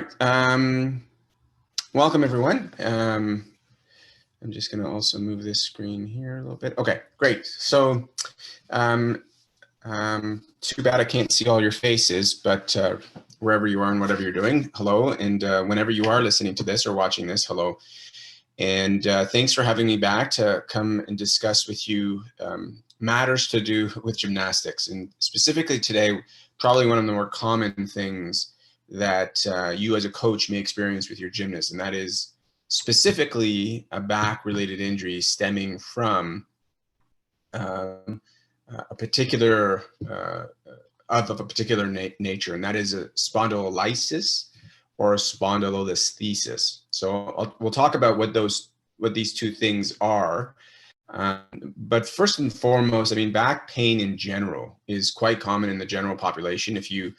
right. Welcome, everyone. I'm just going to also move this screen here a little bit. Okay, great. So too bad I can't see all your faces, but wherever you are and whatever you're doing, hello. And whenever you are listening to this or watching this, hello. And thanks for having me back to come and discuss with you matters to do with gymnastics. And specifically today, probably one of the more common things that you as a coach may experience with your gymnast, and that is specifically a back-related injury stemming from a particular of a particular nature, and that is a spondylolysis or a spondylolisthesis. So we'll talk about what these two things are. But first and foremost, I mean, back pain in general is quite common in the general population. If you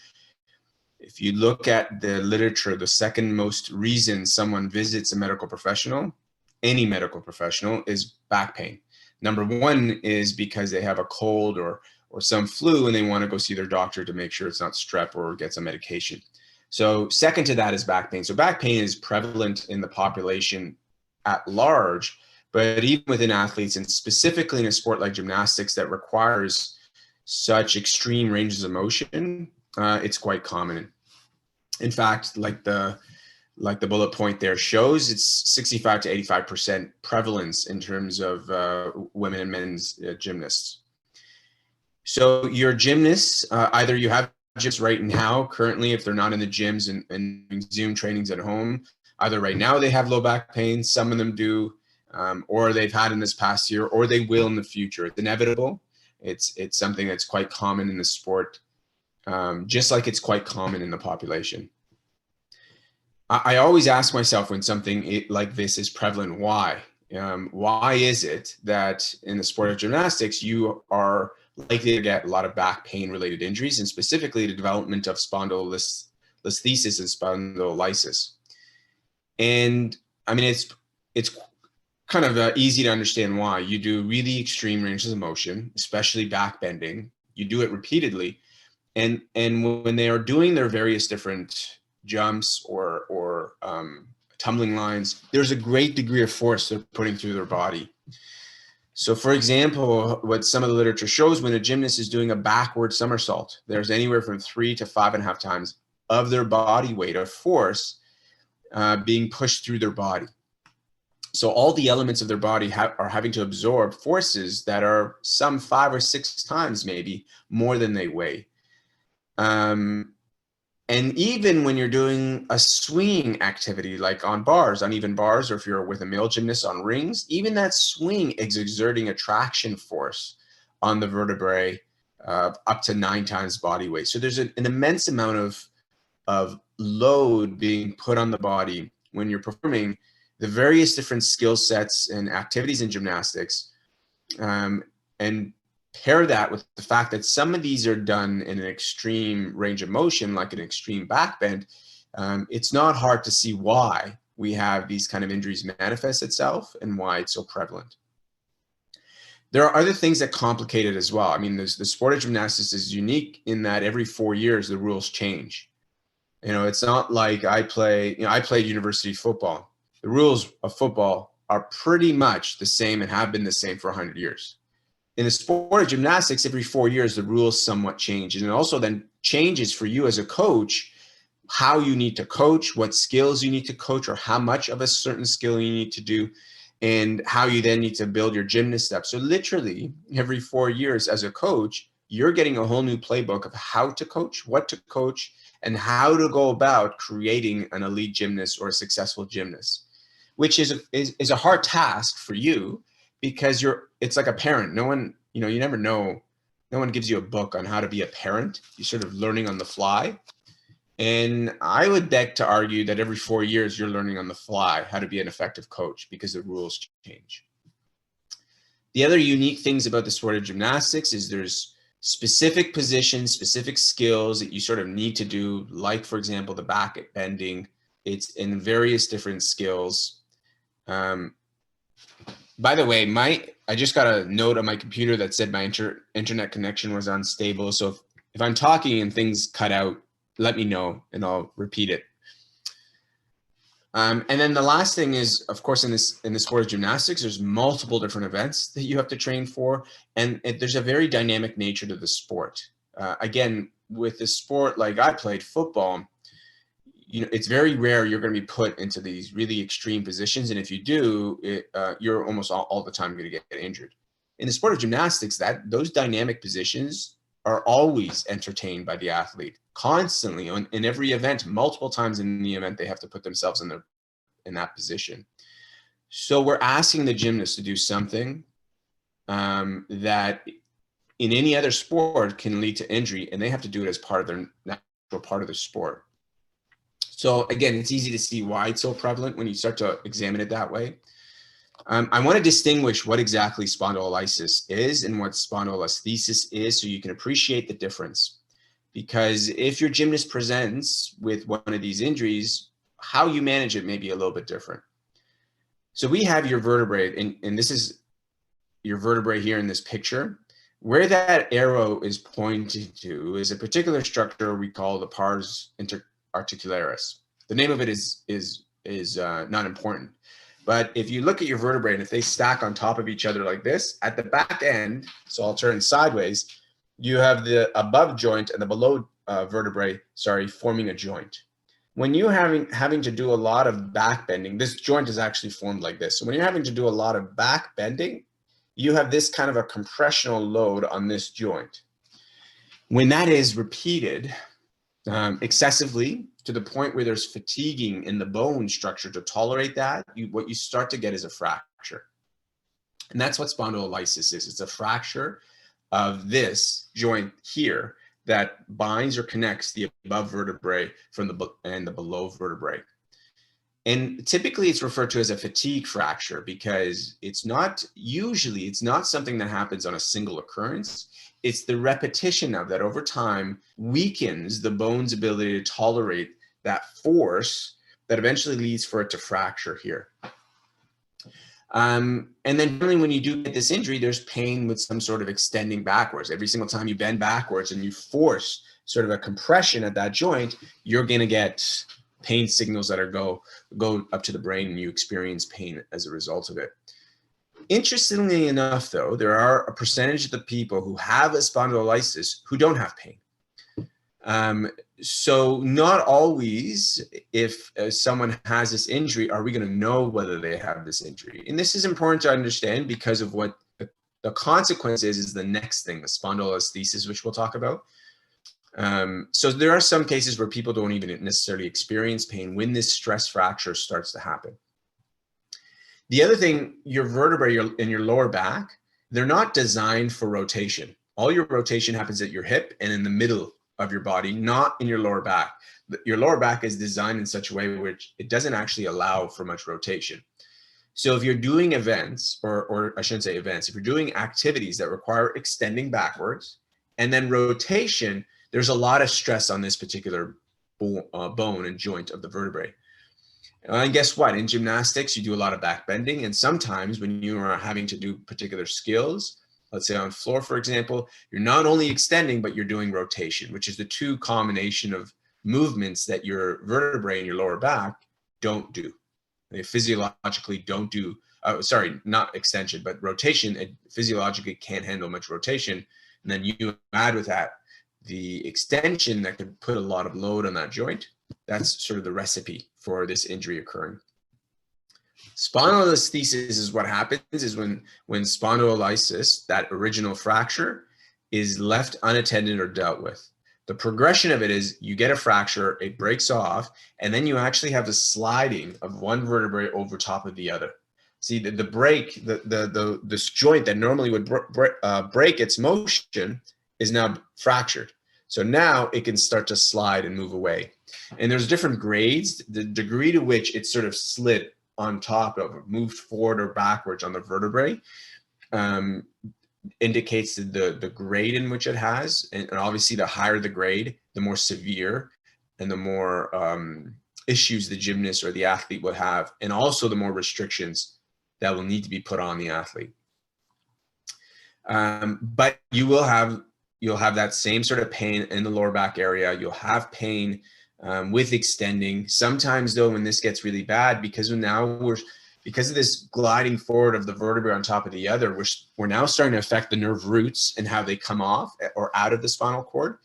look at the literature, the second most reason someone visits a medical professional, any medical professional, is back pain. Number one is because they have a cold or some flu and they want to go see their doctor to make sure it's not strep or get some medication. So second to that is back pain. So back pain is prevalent in the population at large, but even within athletes, and specifically in a sport like gymnastics that requires such extreme ranges of motion, it's quite common. In fact, like the bullet point there shows, it's 65 to 85% prevalence in terms of women and men's gymnasts. So your gymnasts, either you have gymnasts right now, currently, if they're not in the gyms and Zoom trainings at home, either right now they have low back pain, some of them do, or they've had in this past year, or they will in the future. It's inevitable. It's something that's quite common in the sport, just like it's quite common in the population. I always ask myself when something like this is prevalent, why? Why is it that in the sport of gymnastics, you are likely to get a lot of back pain related injuries, and specifically the development of spondylolisthesis and spondylolysis? And I mean, it's kind of easy to understand why. You do really extreme ranges of motion, especially back bending. You do it repeatedly. And when they are doing their various different jumps or tumbling lines, there's a great degree of force they're putting through their body. So for example, what some of the literature shows, when a gymnast is doing a backward somersault, there's anywhere from 3 to 5.5 times of their body weight of force being pushed through their body. So all the elements of their body are having to absorb forces that are some 5 or 6 times maybe more than they weigh. And even when you're doing a swinging activity, like on bars, uneven bars, or if you're with a male gymnast on rings, even that swing is exerting a traction force on the vertebrae up to 9 times body weight. So there's an immense amount of load being put on the body when you're performing the various different skill sets and activities in gymnastics, and pair that with the fact that some of these are done in an extreme range of motion, like an extreme back bend. It's not hard to see why we have these kind of injuries manifest itself and why it's so prevalent. There are other things that complicate it as well. I mean, the sport of gymnastics is unique in that every 4 years the rules change. You know, it's not like I played university football. The rules of football are pretty much the same and have been the same for 100 years. In the sport of gymnastics, every 4 years, the rules somewhat change. And it also then changes for you as a coach, how you need to coach, what skills you need to coach, or how much of a certain skill you need to do, and how you then need to build your gymnast up. So literally every 4 years as a coach, you're getting a whole new playbook of how to coach, what to coach, and how to go about creating an elite gymnast or a successful gymnast, which is a hard task for you, because it's like a parent. No one, you never know. No one gives you a book on how to be a parent. You're sort of learning on the fly. And I would beg to argue that every 4 years you're learning on the fly how to be an effective coach, because the rules change. The other unique things about the sport of gymnastics is there's specific positions, specific skills that you sort of need to do, like, for example, the back bending. It's in various different skills. By the way, I just got a note on my computer that said my internet connection was unstable. So if I'm talking and things cut out, let me know and I'll repeat it. And then the last thing is, of course, in this sport of gymnastics, there's multiple different events that you have to train for, and there's a very dynamic nature to the sport. Again, with this sport, like I played football, you know, it's very rare you're going to be put into these really extreme positions, and if you do, you're almost all the time going to get injured. In the sport of gymnastics, those dynamic positions are always entertained by the athlete, constantly in every event, multiple times in the event, they have to put themselves in that position. So we're asking the gymnast to do something that in any other sport can lead to injury, and they have to do it as part of their natural part of the sport. So again, it's easy to see why it's so prevalent when you start to examine it that way. I want to distinguish what exactly spondylolysis is and what spondylolisthesis is, so you can appreciate the difference. Because if your gymnast presents with one of these injuries, how you manage it may be a little bit different. So we have your vertebrae, and this is your vertebrae here in this picture. Where that arrow is pointed to is a particular structure we call the pars Articularis. The name of it is not important. But if you look at your vertebrae, and if they stack on top of each other like this, at the back end, so I'll turn sideways, you have the above joint and the below vertebrae, forming a joint. When you're having to do a lot of back bending, this joint is actually formed like this. So when you're having to do a lot of back bending, you have this kind of a compressional load on this joint. When that is repeated excessively, to the point where there's fatiguing in the bone structure to tolerate that, what you start to get is a fracture. And that's what spondylolysis is. It's a fracture of this joint here that binds or connects the above vertebrae from the below vertebrae. And typically it's referred to as a fatigue fracture because it's not something that happens on a single occurrence. It's the repetition of that over time weakens the bone's ability to tolerate that force that eventually leads for it to fracture here. And then generally when you do get this injury, there's pain with some sort of extending backwards. Every single time you bend backwards and you force sort of a compression at that joint, you're going to get pain signals that go up to the brain, and you experience pain as a result of it. Interestingly enough, though, there are a percentage of the people who have a spondylolysis who don't have pain. So not always, if someone has this injury, are we going to know whether they have this injury. And this is important to understand because of what the consequence is the next thing, the spondylolisthesis, which we'll talk about. So there are some cases where people don't even necessarily experience pain when this stress fracture starts to happen. The other thing, your vertebrae in your lower back, they're not designed for rotation. All your rotation happens at your hip and in the middle of your body, not in your lower back. Your lower back is designed in such a way which it doesn't actually allow for much rotation. So if you're doing events, or I shouldn't say events, if you're doing activities that require extending backwards and then rotation, there's a lot of stress on this particular bone and joint of the vertebrae. And guess what? In gymnastics, you do a lot of back bending. And sometimes when you are having to do particular skills, let's say on floor, for example, you're not only extending, but you're doing rotation, which is the two combination of movements that your vertebrae in your lower back don't do. They physiologically don't do, not extension, but rotation. It physiologically can't handle much rotation. And then you add with that the extension that could put a lot of load on that joint. That's sort of the recipe for this injury occurring. Spondylolisthesis is what happens is when spondylolysis, that original fracture, is left unattended or dealt with. The progression of it is you get a fracture, it breaks off, and then you actually have the sliding of one vertebrae over top of the other. See, this joint that normally would break its motion is now fractured. So now it can start to slide and move away. And there's different grades. The degree to which it's sort of slid on top of, moved forward or backwards on the vertebrae indicates the grade in which it has. And obviously the higher the grade, the more severe and the more issues the gymnast or the athlete will have, and also the more restrictions that will need to be put on the athlete. But you'll have that same sort of pain in the lower back area. You'll have pain with extending. Sometimes though, when this gets really bad, because of this gliding forward of the vertebrae on top of the other, we're now starting to affect the nerve roots and how they come off or out of the spinal cord.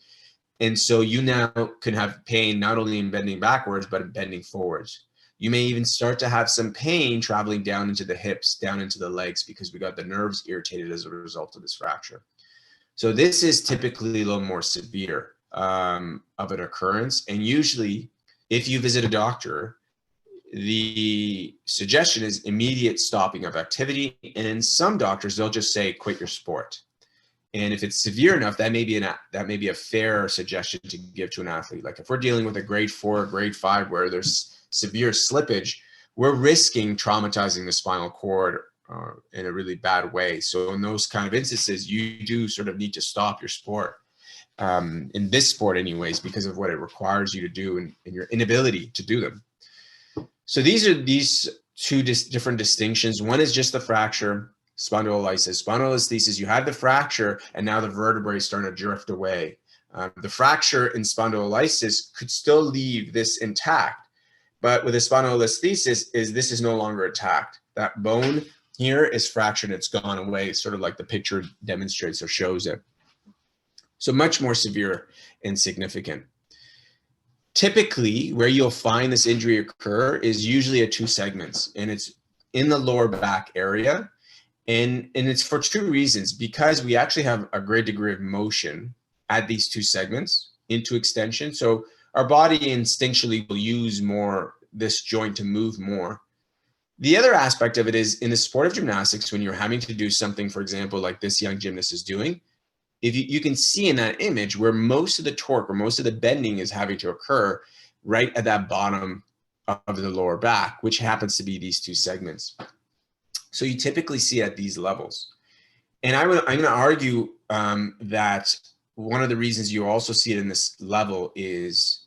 And so you now can have pain not only in bending backwards, but in bending forwards. You may even start to have some pain traveling down into the hips, down into the legs, because we got the nerves irritated as a result of this fracture. So this is typically a little more severe of an occurrence. And usually, if you visit a doctor, the suggestion is immediate stopping of activity. And in some doctors, they'll just say, quit your sport. And if it's severe enough, that may be a fair suggestion to give to an athlete. Like if we're dealing with a grade 4 or grade 5 where there's severe slippage, we're risking traumatizing the spinal cord in a really bad way. So in those kind of instances, you do sort of need to stop your sport, in this sport anyways, because of what it requires you to do and your inability to do them. So these are two different distinctions. One is just the fracture, spondylolysis. Spondylolisthesis, you have the fracture and now the vertebrae is starting to drift away. The fracture in spondylolysis could still leave this intact, but with a spondylolisthesis this is no longer intact. That bone here is fractured, it's gone away, sort of like the picture demonstrates or shows it. So much more severe and significant. Typically, where you'll find this injury occur is usually at 2 segments, and it's in the lower back area. And it's for 2 reasons, because we actually have a great degree of motion at these 2 segments into extension. So our body instinctually will use more this joint to move more. The other aspect of it is in the sport of gymnastics, when you're having to do something, for example, like this young gymnast is doing, if you can see in that image where most of the torque or most of the bending is having to occur right at that bottom of the lower back, which happens to be these 2 segments. So you typically see at these levels. And I'm going to argue that one of the reasons you also see it in this level is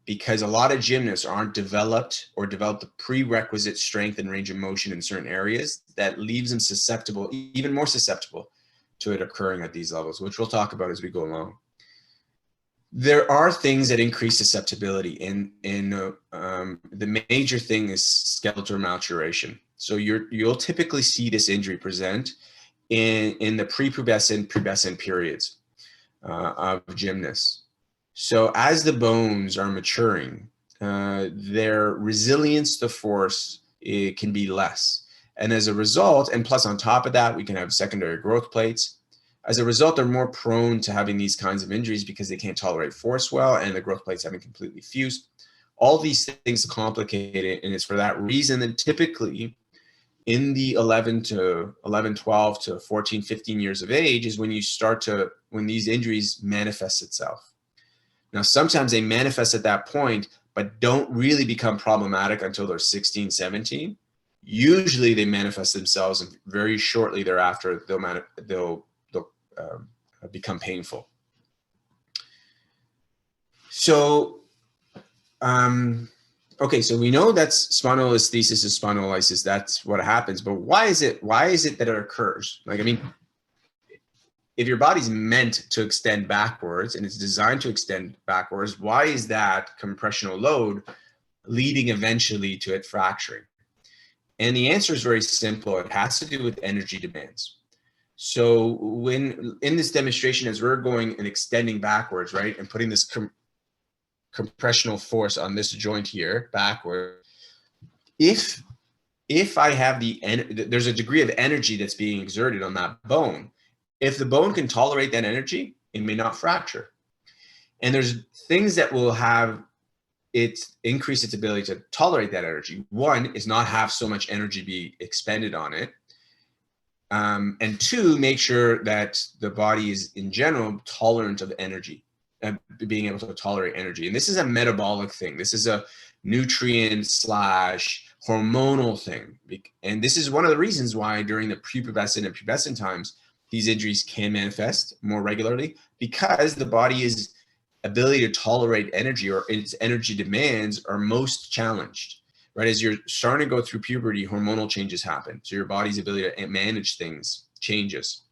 because a lot of gymnasts aren't developed or develop the prerequisite strength and range of motion in certain areas that leaves them susceptible, even more susceptible to it occurring at these levels, which we'll talk about as we go along. There are things that increase susceptibility, and the major thing is skeletal maturation. So you'll typically see this injury present in the prepubescent periods of gymnasts. So as the bones are maturing, their resilience to force can be less. And as a result, and plus on top of that, we can have secondary growth plates. As a result, they're more prone to having these kinds of injuries because they can't tolerate force well, and the growth plates haven't completely fused. All these things complicate it, and it's for that reason that typically in the 11, 12 to 14, 15 years of age is when when these injuries manifest itself. Now, sometimes they manifest at that point, but don't really become problematic until they're 16, 17. Usually they manifest themselves, and very shortly thereafter, they'll become painful. So, okay, so we know that's spondylolisthesis is spondylolysis. That's what happens. But why is it that it occurs? Like, I mean, if your body's meant to extend backwards and it's designed to extend backwards, why is that compressional load leading eventually to it fracturing? And the answer is very simple. It has to do with energy demands. So when in this demonstration, as we're going and extending backwards, right, and putting this compressional force on this joint here backward, if I have there's a degree of energy that's being exerted on that bone. If the bone can tolerate that energy, it may not fracture. And there's things that will have it increase its ability to tolerate that energy. One is not have so much energy be expended on it. And 2, make sure that the body is in general tolerant of energy, being able to tolerate energy. And this is a metabolic thing. This is a nutrient / hormonal thing. And this is one of the reasons why during the prepubescent and pubescent times, these injuries can manifest more regularly, because the body's ability to tolerate energy or its energy demands are most challenged. Right, as you're starting to go through puberty, hormonal changes happen. So your body's ability to manage things changes.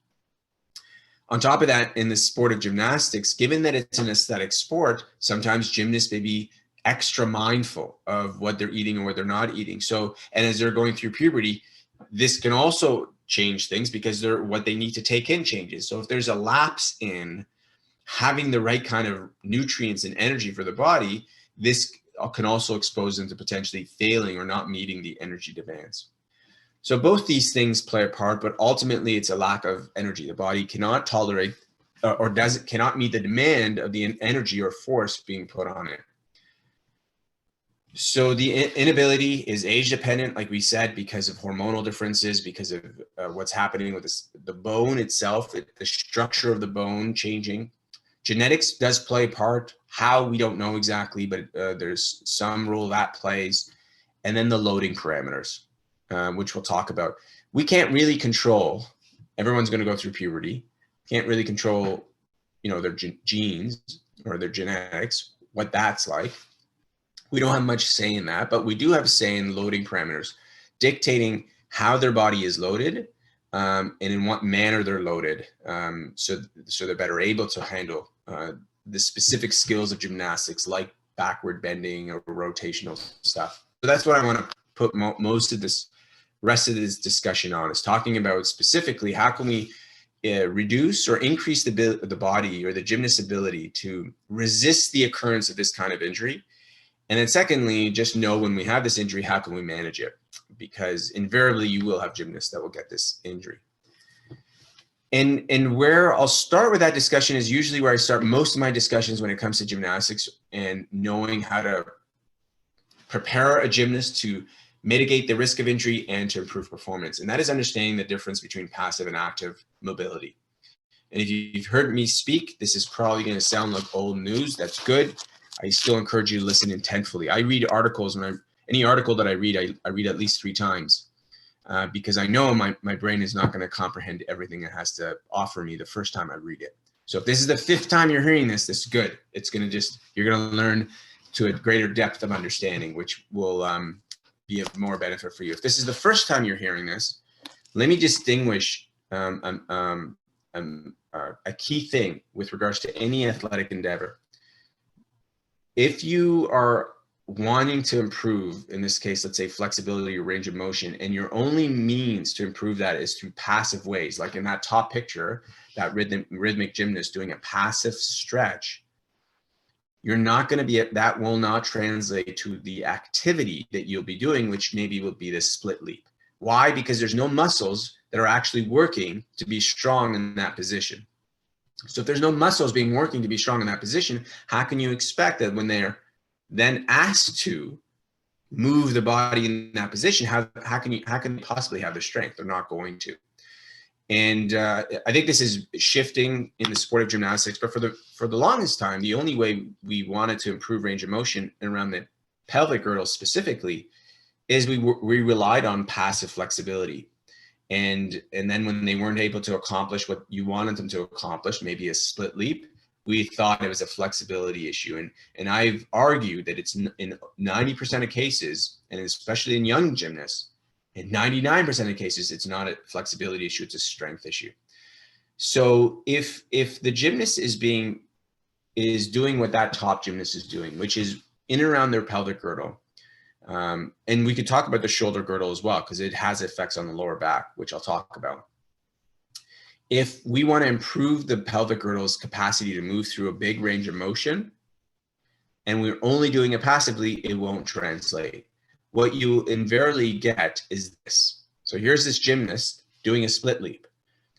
On top of that, in the sport of gymnastics, given that it's an aesthetic sport, sometimes gymnasts may be extra mindful of what they're eating and what they're not eating. So, and as they're going through puberty, this can also change things because what they need to take in changes. So if there's a lapse in having the right kind of nutrients and energy for the body, this can also expose them to potentially failing or not meeting the energy demands. So both these things play a part, but ultimately it's a lack of energy. The body cannot tolerate cannot meet the demand of the energy or force being put on it. So the inability is age dependent, like we said, because of hormonal differences, because of what's happening with the bone itself, the structure of the bone changing. Genetics does play a part. How, we don't know exactly, but there's some role that plays. And then the loading parameters, which we'll talk about. We can't really control. Everyone's going to go through puberty. Can't really control, their genes or their genetics, what that's like. We don't have much say in that, but we do have say in loading parameters, dictating how their body is loaded and in what manner they're loaded, so they're better able to handle the specific skills of gymnastics, like backward bending or rotational stuff. So that's what I want to put most of this rest of this discussion on, is talking about specifically how can we reduce or increase the body or the gymnast's ability to resist the occurrence of this kind of injury. And then secondly, just know when we have this injury, how can we manage it? Because invariably you will have gymnasts that will get this injury. And where I'll start with that discussion is usually where I start most of my discussions when it comes to gymnastics, and knowing how to prepare a gymnast to mitigate the risk of injury and to improve performance. And that is understanding the difference between passive and active mobility. And if you've heard me speak, this is probably going to sound like old news. That's good. I still encourage you to listen intentfully. I read articles, any article that I read at least 3 times because I know my brain is not going to comprehend everything it has to offer me the first time I read it. So if this is the 5th time you're hearing this, this is good. It's going to you're going to learn to a greater depth of understanding, which will be of more benefit for you. If this is the first time you're hearing this, let me distinguish a key thing with regards to any athletic endeavor. If you are wanting to improve, in this case, let's say flexibility or range of motion, and your only means to improve that is through passive ways, like in that top picture, that rhythmic gymnast doing a passive stretch, you're not going to be, that will not translate to the activity that you'll be doing, which maybe will be this split leap. Why? Because there's no muscles that are actually working to be strong in that position. So if there's no muscles working to be strong in that position, how can you expect that when they're then asked to move the body in that position, how can they possibly have the strength? They're not going to. And I think this is shifting in the sport of gymnastics, but for the longest time, the only way we wanted to improve range of motion around the pelvic girdle specifically is we relied on passive flexibility. And then when they weren't able to accomplish what you wanted them to accomplish, maybe a split leap, we thought it was a flexibility issue. And I've argued that it's in 90% of cases, and especially in young gymnasts, in 99% of cases, it's not a flexibility issue, it's a strength issue. So if the gymnast is doing what that top gymnast is doing, which is in and around their pelvic girdle, and we could talk about the shoulder girdle as well, because it has effects on the lower back, which I'll talk about. If we want to improve the pelvic girdle's capacity to move through a big range of motion, and we're only doing it passively, it won't translate. What you invariably get is this. So here's this gymnast doing a split leap.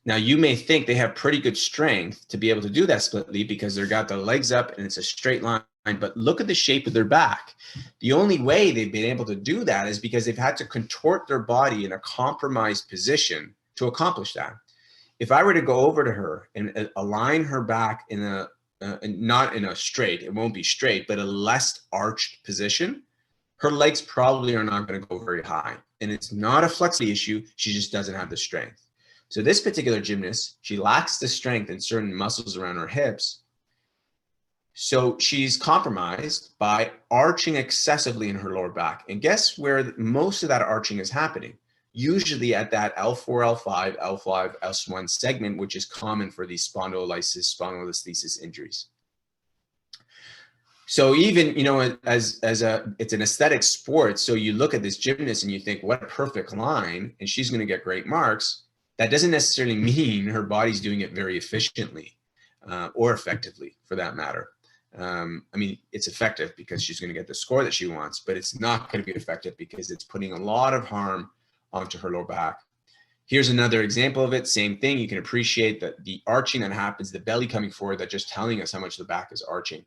Now you may think they have pretty good strength to be able to do that split leap because they've got the legs up and it's a straight line, but look at the shape of their back. The only way they've been able to do that is because they've had to contort their body in a compromised position to accomplish that. If I were to go over to her and align her back in not in a straight, it won't be straight, but a less arched position, her legs probably are not going to go very high. And it's not a flexibility issue, she just doesn't have the strength. So this particular gymnast, she lacks the strength in certain muscles around her hips. So she's compromised by arching excessively in her lower back. And guess where most of that arching is happening? Usually at that L4, L5, L5, S1 segment, which is common for these spondylolisthesis injuries. So even, you know, it's an aesthetic sport. So you look at this gymnast and you think, what a perfect line, and she's going to get great marks. That doesn't necessarily mean her body's doing it very efficiently or effectively, for that matter. I mean, it's effective because she's going to get the score that she wants, but it's not going to be effective because it's putting a lot of harm onto her lower back. Here's another example of it. Same thing. You can appreciate that the arching that happens, the belly coming forward, that just telling us how much the back is arching.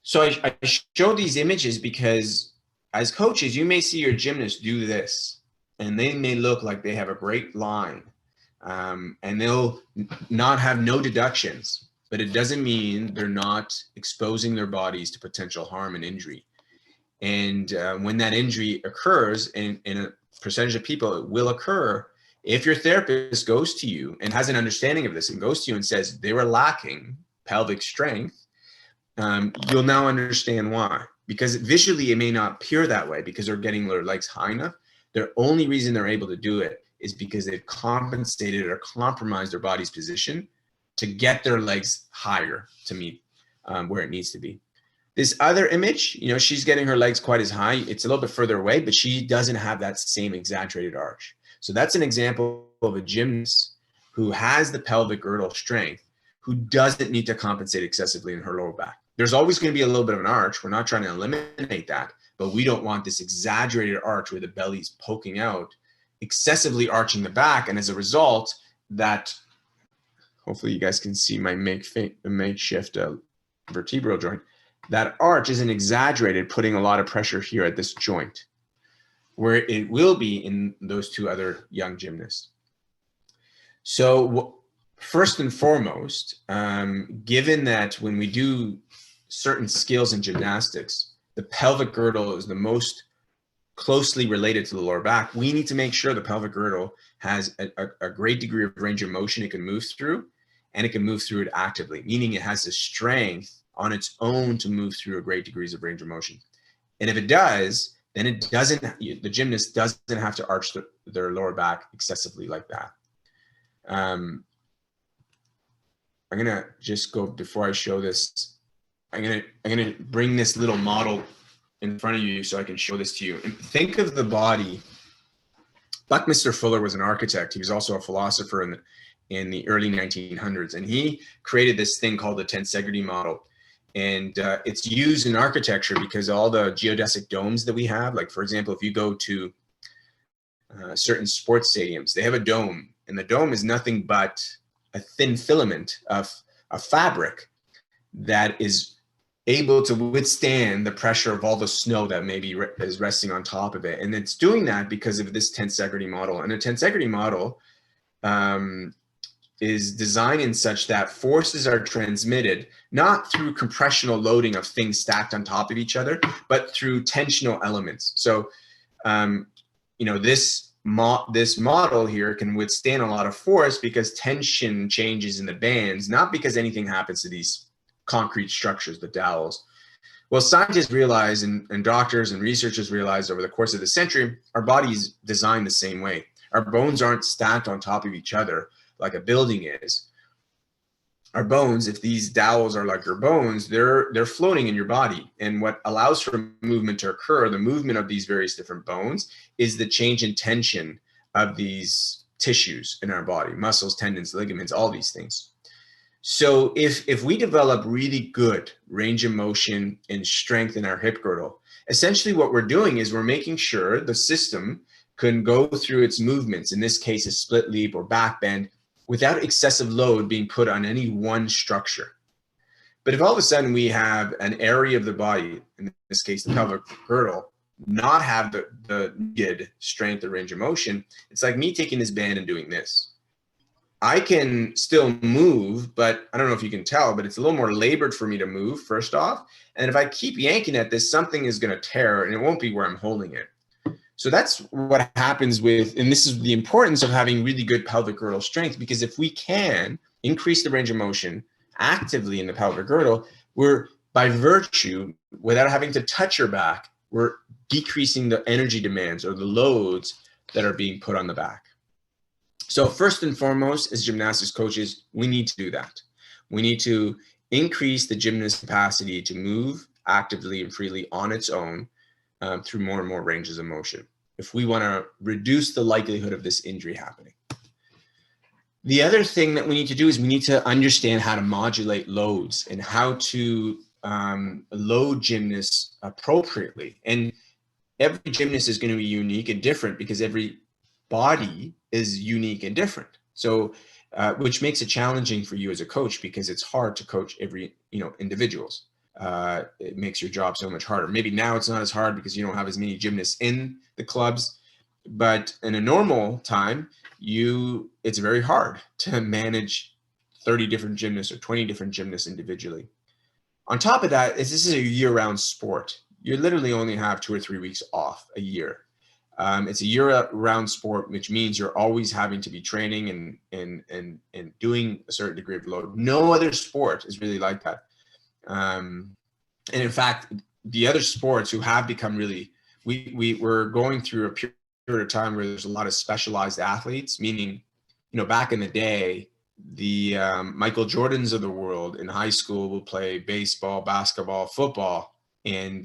So I show these images because as coaches, you may see your gymnast do this, and they may look like they have a great line, and they'll not have no deductions, but it doesn't mean they're not exposing their bodies to potential harm and injury. And when that injury occurs, in a percentage of people, it will occur. If your therapist goes to you and has an understanding of this and goes to you and says they were lacking pelvic strength, you'll now understand why. Because visually, it may not appear that way because they're getting their legs high enough. The only reason they're able to do it is because they've compensated or compromised their body's position to get their legs higher to meet where it needs to be. This other image, you know, she's getting her legs quite as high. It's a little bit further away, but she doesn't have that same exaggerated arch. So that's an example of a gymnast who has the pelvic girdle strength, who doesn't need to compensate excessively in her lower back. There's always going to be a little bit of an arch. We're not trying to eliminate that, but we don't want this exaggerated arch where the belly's poking out, excessively arching the back. And as a result, that, hopefully you guys can see my makeshift vertebral joint, that arch isn't exaggerated, putting a lot of pressure here at this joint, where it will be in those two other young gymnasts. So first and foremost, given that when we do certain skills in gymnastics, the pelvic girdle is the most closely related to the lower back, we need to make sure the pelvic girdle has a great degree of range of motion it can move through, and it can move through it actively, meaning it has the strength on its own to move through a great degrees of range of motion. And if it does, then it doesn't, the gymnast doesn't have to arch their lower back excessively like that. I'm gonna just go, before I show this, I'm gonna bring this little model in front of you so I can show this to you. And think of the body. Buckminster Fuller was an architect. He was also a philosopher in the early 1900s, and he created this thing called the tensegrity model. And it's used in architecture because all the geodesic domes that we have, like for example, if you go to certain sports stadiums, they have a dome, and the dome is nothing but a thin filament of a fabric that is able to withstand the pressure of all the snow that maybe is resting on top of it. And it's doing that because of this tensegrity model. And a tensegrity model is designed in such that forces are transmitted not through compressional loading of things stacked on top of each other, but through tensional elements. So, you know, this model here can withstand a lot of force because tension changes in the bands, not because anything happens to these concrete structures, the dowels. Well, scientists realize, and doctors and researchers realized over the course of the century, our body's designed the same way. Our bones aren't stacked on top of each other like a building is. Our bones, if these dowels are like your bones, they're floating in your body. And what allows for movement to occur, the movement of these various different bones, is the change in tension of these tissues in our body, muscles, tendons, ligaments, all these things. So if we develop really good range of motion and strength in our hip girdle, essentially what we're doing is we're making sure the system can go through its movements, in this case a split leap or back bend, without excessive load being put on any one structure. But if all of a sudden we have an area of the body, in this case the pelvic girdle, not have the needed strength or range of motion, it's like me taking this band and doing this. I can still move, but I don't know if you can tell, but it's a little more labored for me to move, first off. And if I keep yanking at this, something is going to tear, and it won't be where I'm holding it. So that's what happens with, and this is the importance of having really good pelvic girdle strength, because if we can increase the range of motion actively in the pelvic girdle, we're, by virtue, without having to touch your back, we're decreasing the energy demands or the loads that are being put on the back. So first and foremost, as gymnastics coaches, we need to do that. We need to increase the gymnast's capacity to move actively and freely on its own through more and more ranges of motion, if we want to reduce the likelihood of this injury happening. The other thing that we need to do is we need to understand how to modulate loads and how to load gymnasts appropriately. And every gymnast is going to be unique and different because every body is unique and different. So, which makes it challenging for you as a coach, because it's hard to coach every, individuals. It makes your job so much harder. Maybe now it's not as hard because you don't have as many gymnasts in the clubs, but in a normal time, it's very hard to manage 30 different gymnasts or 20 different gymnasts individually. On top of that, this is a year-round sport. You literally only have 2 or 3 weeks off a year. It's a year-round sport, which means you're always having to be training and doing a certain degree of load. No other sport is really like that. And in fact, the other sports who have become really, we're going through a period of time where there's a lot of specialized athletes, meaning, back in the day, the Michael Jordans of the world in high school will play baseball, basketball, football, and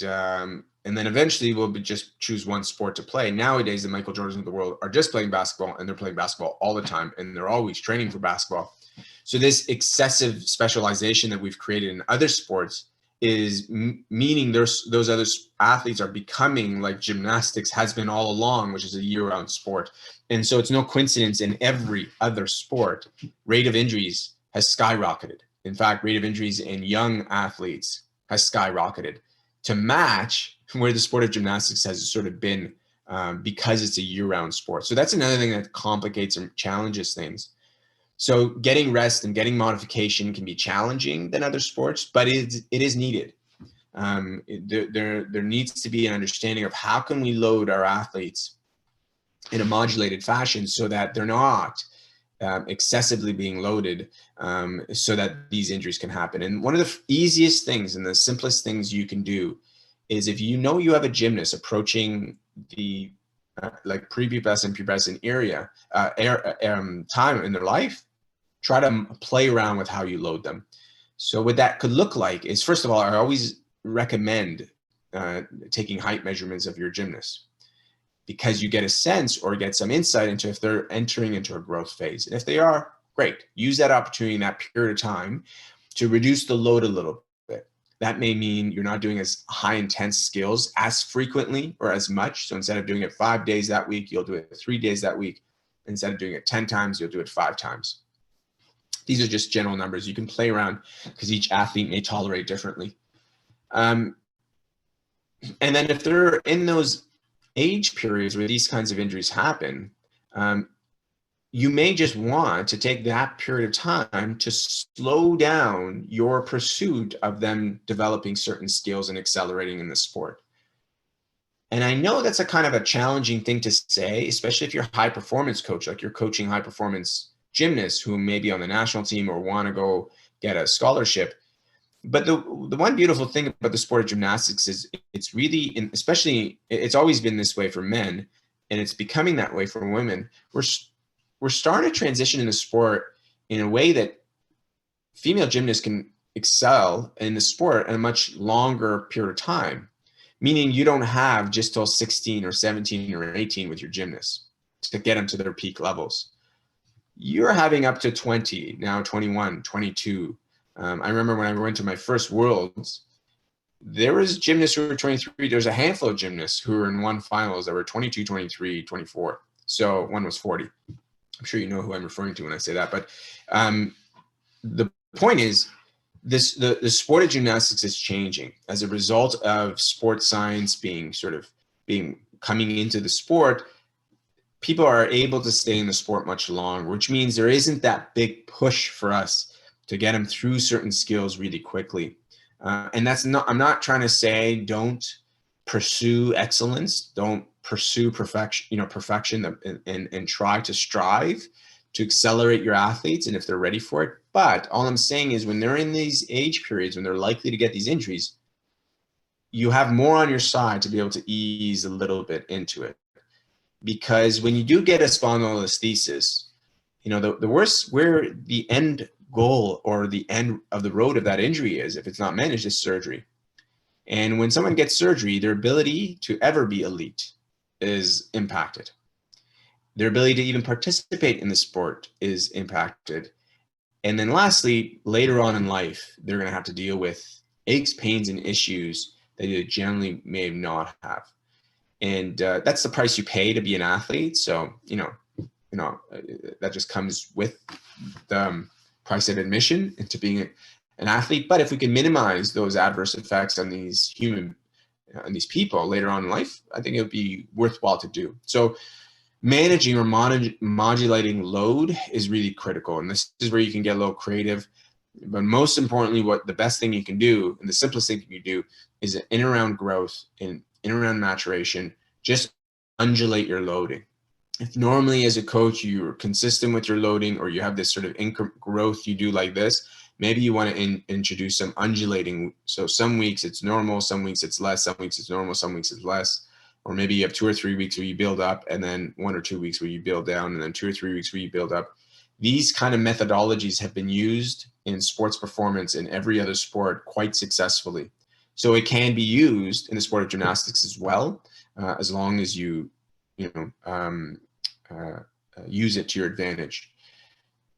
then eventually we'll just choose one sport to play. Nowadays, the Michael Jordans of the world are just playing basketball, and they're playing basketball all the time, and they're always training for basketball. So this excessive specialization that we've created in other sports is meaning those other athletes are becoming like gymnastics has been all along, which is a year-round sport. And so it's no coincidence in every other sport, rate of injuries has skyrocketed. In fact, rate of injuries in young athletes has skyrocketed to match where the sport of gymnastics has sort of been because it's a year-round sport. So that's another thing that complicates and challenges things. So getting rest and getting modification can be challenging than other sports, but it is needed. There needs to be an understanding of how can we load our athletes in a modulated fashion so that they're not excessively being loaded so that these injuries can happen. And one of the easiest things and the simplest things you can do is if you know you have a gymnast approaching the like prepubescent and pubescent area time in their life, try to play around with how you load them. So what that could look like is, first of all, I always recommend taking height measurements of your gymnast, because you get a sense or get some insight into if they're entering into a growth phase. And if they are, great. Use that opportunity in that period of time to reduce the load a little bit. That may mean you're not doing as high intense skills as frequently or as much. So instead of doing it 5 days that week, you'll do it 3 days that week. Instead of doing it 10 times, you'll do it 5 times. These are just general numbers. You can play around because each athlete may tolerate differently. And then if they're in those age periods where these kinds of injuries happen, you may just want to take that period of time to slow down your pursuit of them developing certain skills and accelerating in the sport. And I know that's a kind of a challenging thing to say, especially if you're a high performance coach, like you're coaching high performance gymnasts who may be on the national team or want to go get a scholarship. But the one beautiful thing about the sport of gymnastics is it's really, especially, it's always been this way for men, and it's becoming that way for women. We're starting to transition in the sport in a way that female gymnasts can excel in the sport in a much longer period of time, meaning you don't have just till 16 or 17 or 18 with your gymnasts to get them to their peak levels. You're having up to 20, now 21, 22. I remember when I went to my first Worlds, there was gymnasts who were 23. There's a handful of gymnasts who were in one finals that were 22, 23, 24. So one was 40. I'm sure you know who I'm referring to when I say that. But the point is, the sport of gymnastics is changing as a result of sports science coming into the sport. People are able to stay in the sport much longer, which means there isn't that big push for us to get them through certain skills really quickly. And that's not, I'm not trying to say don't pursue excellence, don't pursue perfection, and try to strive to accelerate your athletes and if they're ready for it. But all I'm saying is when they're in these age periods, when they're likely to get these injuries, you have more on your side to be able to ease a little bit into it. Because when you do get a spondylolisthesis, the worst, where the end goal or the end of the road of that injury is, if it's not managed, is surgery. And when someone gets surgery, their ability to ever be elite is impacted. Their ability to even participate in the sport is impacted. And then lastly, later on in life, they're going to have to deal with aches, pains, and issues that they generally may not have. And that's the price you pay to be an athlete. So, that just comes with the price of admission into being an athlete. But if we can minimize those adverse effects on these people later on in life, I think it would be worthwhile to do. So managing or modulating load is really critical. And this is where you can get a little creative. But most importantly, what the best thing you can do, and the simplest thing you can do, is in and around growth and in and around maturation, just undulate your loading. If normally as a coach, you're consistent with your loading, or you have this sort of growth you do like this, maybe you want to introduce some undulating. So some weeks it's normal, some weeks it's less, some weeks it's normal, some weeks it's less. Or maybe you have 2 or 3 weeks where you build up, and then 1 or 2 weeks where you build down, and then 2 or 3 weeks where you build up. These kind of methodologies have been used in sports performance and every other sport quite successfully. So it can be used in the sport of gymnastics as well, as long as you use it to your advantage.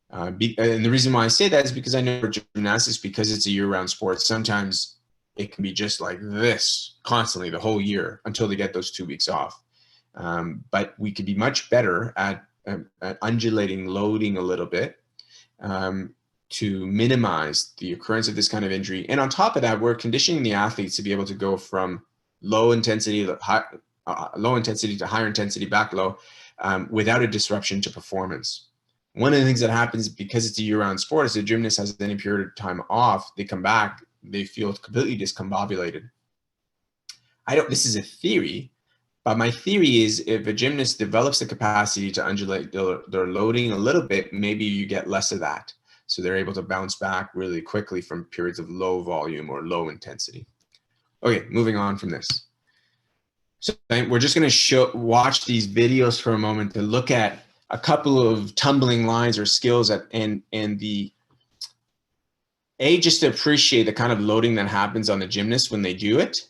And the reason why I say that is because I know for gymnastics, because it's a year-round sport, sometimes it can be just like this constantly the whole year until they get those 2 weeks off. But we could be much better at undulating loading a little bit to minimize the occurrence of this kind of injury. And on top of that, we're conditioning the athletes to be able to go from low intensity to higher intensity back low without a disruption to performance. One of the things that happens because it's a year-round sport is the gymnast has any period of time off, they come back, they feel completely discombobulated. This is a theory, but my theory is if a gymnast develops the capacity to undulate their loading a little bit, maybe you get less of that. So they're able to bounce back really quickly from periods of low volume or low intensity. Okay, moving on from this. So we're just going to watch these videos for a moment to look at a couple of tumbling lines or skills just to appreciate the kind of loading that happens on the gymnast when they do it,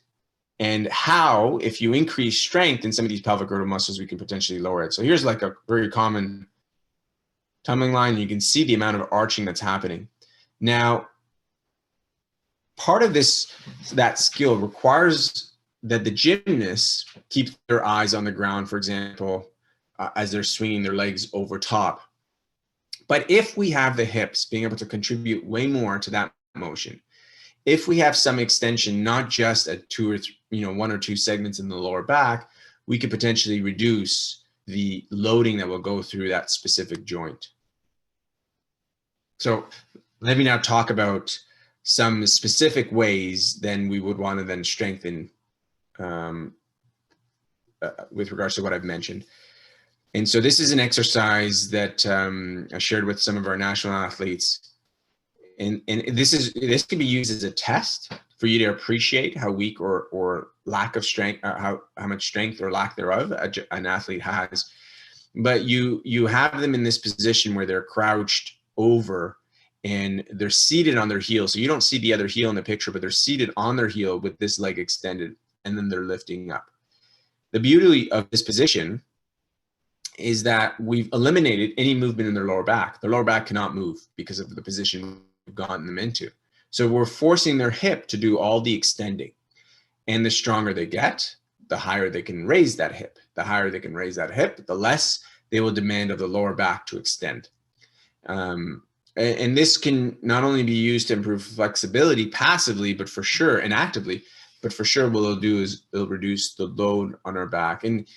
and how, if you increase strength in some of these pelvic girdle muscles, we can potentially lower it. So here's like a very common tumbling line. You can see the amount of arching that's happening. Now, part of that skill requires that the gymnasts keep their eyes on the ground, for example, as they're swinging their legs over top. But if we have the hips being able to contribute way more to that motion, if we have some extension, not just at 1 or 2 segments in the lower back, we could potentially reduce the loading that will go through that specific joint. So let me now talk about some specific ways then we would want to then strengthen with regards to what I've mentioned. And so this is an exercise that I shared with some of our national athletes. And this can be used as a test for you to appreciate how weak or lack of strength, how much strength or lack thereof an athlete has. But you have them in this position where they're crouched over and they're seated on their heel. So you don't see the other heel in the picture, but they're seated on their heel with this leg extended, and then they're lifting up. The beauty of this position is that we've eliminated any movement in their lower back. Their lower back cannot move because of the position we've gotten them into. So we're forcing their hip to do all the extending. And the stronger they get, the higher they can raise that hip. The higher they can raise that hip, the less they will demand of the lower back to extend. And this can not only be used to improve flexibility passively, but for sure, and actively, but for sure what it'll do is it'll reduce the load on our back. And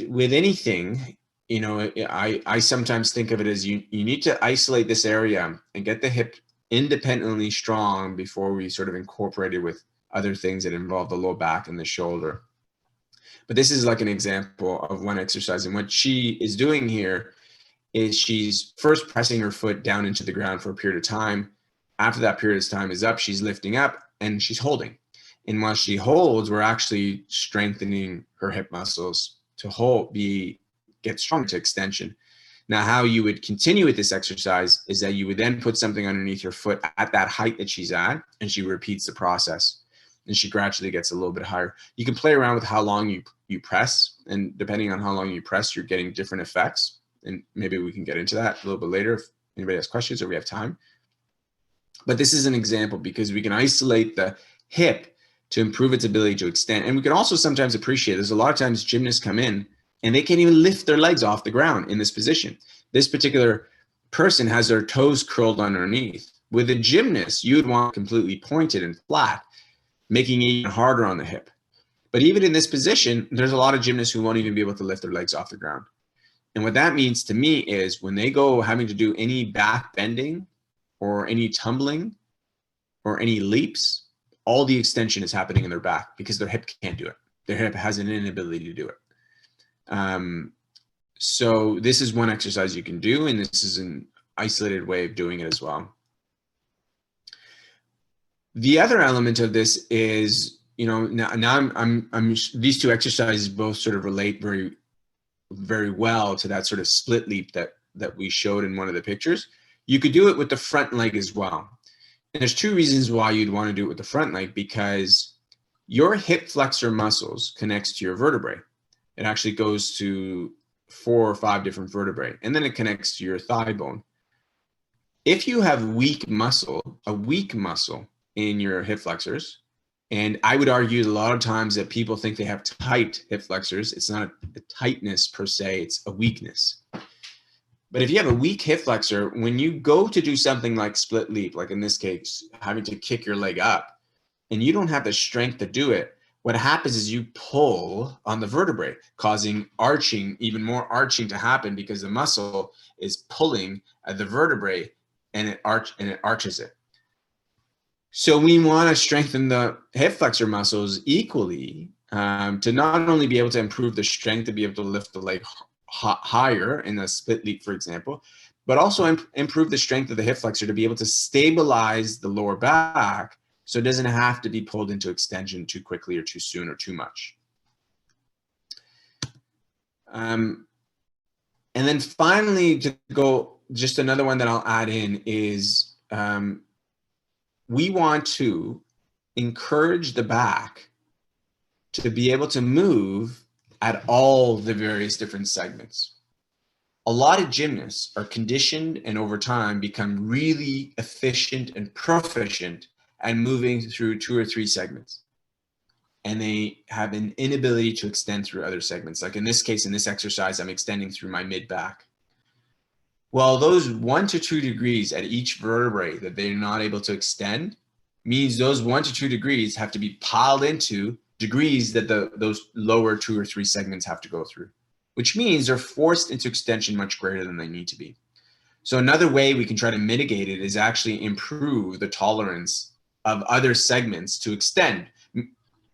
with anything, I sometimes think of it as you need to isolate this area and get the hip independently strong before we sort of incorporate it with other things that involve the low back and the shoulder. But this is like an example of one exercise. And what she is doing here is she's first pressing her foot down into the ground for a period of time. After that period of time is up, she's lifting up and she's holding. And while she holds, we're actually strengthening her hip muscles to get strong to extension. Now, how you would continue with this exercise is that you would then put something underneath your foot at that height that she's at, and she repeats the process. and she gradually gets a little bit higher. You can play around with how long you press, and depending on how long you press, you're getting different effects. And maybe we can get into that a little bit later if anybody has questions or we have time. But this is an example because we can isolate the hip to improve its ability to extend. And we can also sometimes appreciate, there's a lot of times gymnasts come in and they can't even lift their legs off the ground in this position. This particular person has their toes curled underneath. With a gymnast, you would want completely pointed and flat, making it even harder on the hip. But even in this position, there's a lot of gymnasts who won't even be able to lift their legs off the ground. And what that means to me is when they go having to do any back bending or any tumbling or any leaps, all the extension is happening in their back because their hip can't do it. Their hip has an inability to do it. So this is one exercise you can do, and this is an isolated way of doing it as well. The other element of this is, you know, now I'm these two exercises both sort of relate very, very well to that sort of split leap that we showed in one of the pictures. You could do it with the front leg as well. And there's two reasons why you'd want to do it with the front leg, because your hip flexor muscles connects to your vertebrae. It actually goes to 4 or 5 different vertebrae, and then it connects to your thigh bone. If you have a weak muscle in your hip flexors, and I would argue a lot of times that people think they have tight hip flexors. It's not a tightness per se, it's a weakness. But if you have a weak hip flexor, when you go to do something like split leap, like in this case, having to kick your leg up, and you don't have the strength to do it, what happens is you pull on the vertebrae, causing arching, even more arching to happen because the muscle is pulling at the vertebrae and it arches it. So we want to strengthen the hip flexor muscles equally to not only be able to improve the strength to be able to lift the leg higher in a split leap, for example, but also improve the strength of the hip flexor to be able to stabilize the lower back so it doesn't have to be pulled into extension too quickly or too soon or too much. And then finally, to go, just another one that I'll add in is we want to encourage the back to be able to move at all the various different segments. A lot of gymnasts are conditioned and over time become really efficient and proficient at moving through 2 or 3 segments. And they have an inability to extend through other segments. Like in this case, in this exercise, I'm extending through my mid back. Well, those 1 to 2 degrees at each vertebrae that they're not able to extend means those 1 to 2 degrees have to be piled into degrees that those lower 2 or 3 segments have to go through, which means they're forced into extension much greater than they need to be. So another way we can try to mitigate it is actually improve the tolerance of other segments to extend.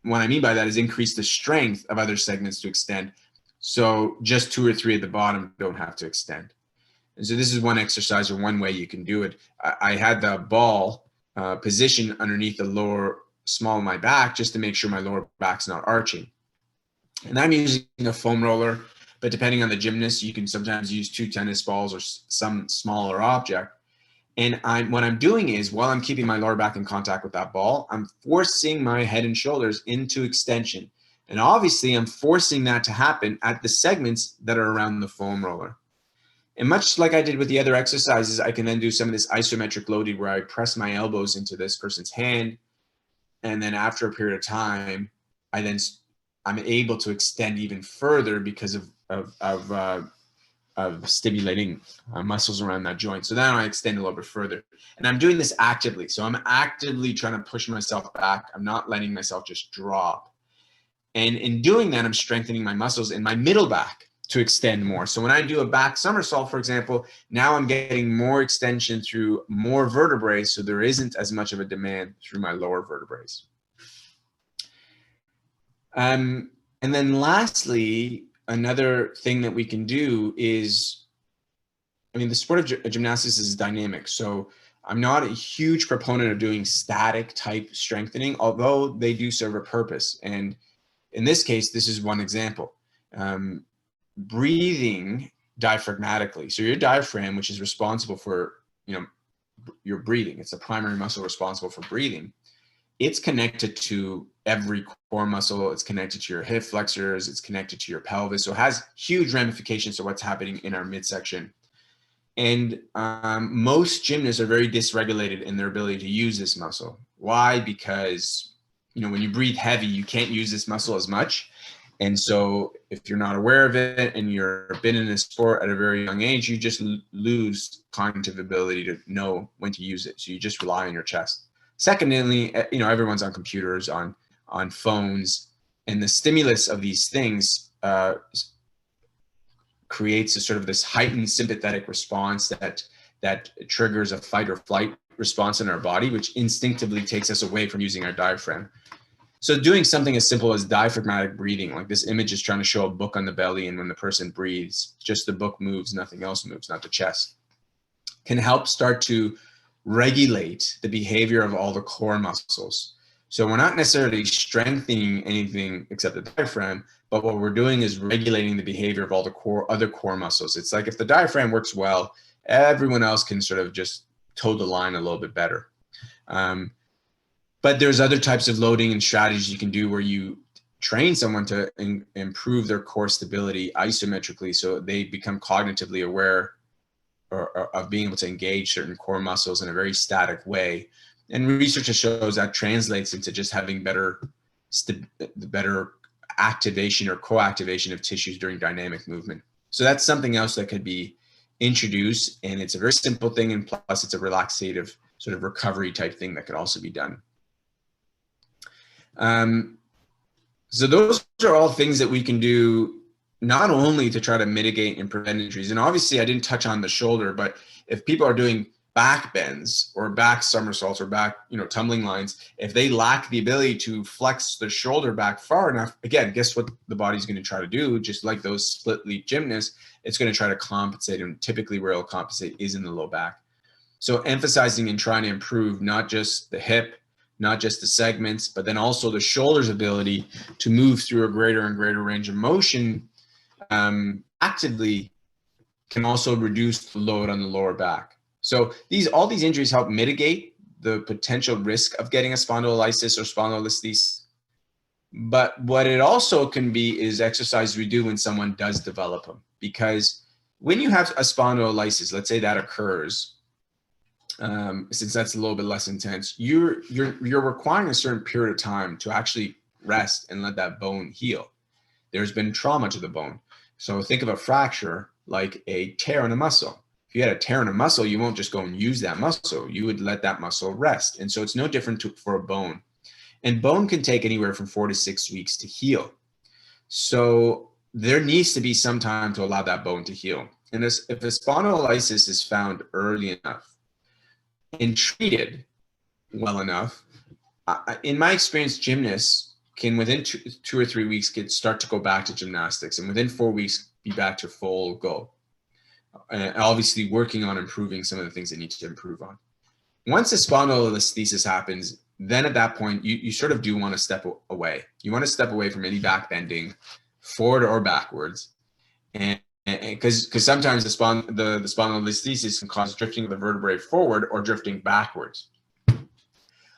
What I mean by that is increase the strength of other segments to extend. So just 2 or 3 at the bottom don't have to extend. And so this is one exercise or one way you can do it. I had the ball position underneath the lower small of my back just to make sure my lower back's not arching. And I'm using a foam roller, but depending on the gymnast, you can sometimes use 2 tennis balls or some smaller object. And what I'm doing is, while I'm keeping my lower back in contact with that ball, I'm forcing my head and shoulders into extension. And obviously, I'm forcing that to happen at the segments that are around the foam roller. And much like I did with the other exercises, I can then do some of this isometric loading where I press my elbows into this person's hand. And then after a period of time, I'm able to extend even further because of stimulating muscles around that joint. So then I extend a little bit further. And I'm doing this actively. So I'm actively trying to push myself back. I'm not letting myself just drop. And in doing that, I'm strengthening my muscles in my middle back to extend more. So when I do a back somersault, for example, now I'm getting more extension through more vertebrae, so there isn't as much of a demand through my lower vertebrae. And then lastly, another thing that we can do is, I mean, the sport of gymnastics is dynamic. So I'm not a huge proponent of doing static type strengthening, although they do serve a purpose. And in this case, this is one example. Breathing diaphragmatically. So your diaphragm, which is responsible for, your breathing, it's the primary muscle responsible for breathing. it's connected to every core muscle. It's connected to your hip flexors. It's connected to your pelvis. So it has huge ramifications to what's happening in our midsection. And most gymnasts are very dysregulated in their ability to use this muscle. Why? Because, you know, when you breathe heavy, you can't use this muscle as much. And so if you're not aware of it and you've been in a sport at a very young age, you just lose cognitive ability to know when to use it. So you just rely on your chest. Secondly, you know, everyone's on computers, on phones, and the stimulus of these things creates a sort of this heightened sympathetic response that triggers a fight or flight response in our body, which instinctively takes us away from using our diaphragm. So doing something as simple as diaphragmatic breathing, like this image is trying to show a book on the belly, and when the person breathes, just the book moves, nothing else moves, not the chest, can help start to regulate the behavior of all the core muscles. So we're not necessarily strengthening anything except the diaphragm, but what we're doing is regulating the behavior of all the other core muscles. It's like if the diaphragm works well, everyone else can sort of just toe the line a little bit better. But there's other types of loading and strategies you can do where you train someone to improve their core stability isometrically, so they become cognitively aware of being able to engage certain core muscles in a very static way. And research shows that translates into just having better activation or co-activation of tissues during dynamic movement. So that's something else that could be introduced, and it's a very simple thing, and plus it's a relaxative sort of recovery type thing that could also be done. So those are all things that we can do not only to try to mitigate and prevent injuries. And obviously I didn't touch on the shoulder, but if people are doing back bends or back somersaults or back, you know, tumbling lines, if they lack the ability to flex the shoulder back far enough, again, guess what the body's going to try to do? Just like those split leap gymnasts, it's going to try to compensate, and typically where it'll compensate is in the low back. So emphasizing and trying to improve not just the hip, not just the segments, but then also the shoulder's ability to move through a greater and greater range of motion actively can also reduce the load on the lower back. So all these injuries help mitigate the potential risk of getting a spondylolysis or spondylolisthesis. But what it also can be is exercise we do when someone does develop them. Because when you have a spondylolysis, let's say that occurs, since that's a little bit less intense, you're requiring a certain period of time to actually rest and let that bone heal. There's been trauma to the bone. So think of a fracture like a tear in a muscle. If you had a tear in a muscle, you won't just go and use that muscle. You would let that muscle rest. And so it's no different for a bone. And bone can take anywhere from 4 to 6 weeks to heal. So there needs to be some time to allow that bone to heal. And if a spondylolysis is found early enough and treated well enough, in my experience, gymnasts can within two or 3 weeks start to go back to gymnastics, and within 4 weeks be back to full go. And obviously working on improving some of the things they need to improve on. Once a spondylolisthesis happens, then at that point, you sort of do want to step away. You want to step away from any back bending, forward or backwards. And because sometimes the spondylolisthesis can cause drifting of the vertebrae forward or drifting backwards.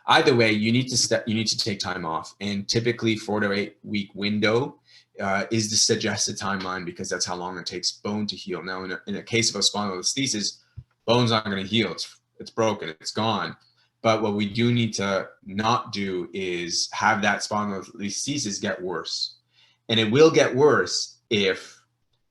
Either way, you need to take time off. And typically 4 to 8 week window is the suggested timeline, because that's how long it takes bone to heal. Now, in a case of a spondylolisthesis, bone's not going to heal. It's broken. It's gone. But what we do need to not do is have that spondylolisthesis get worse. And it will get worse if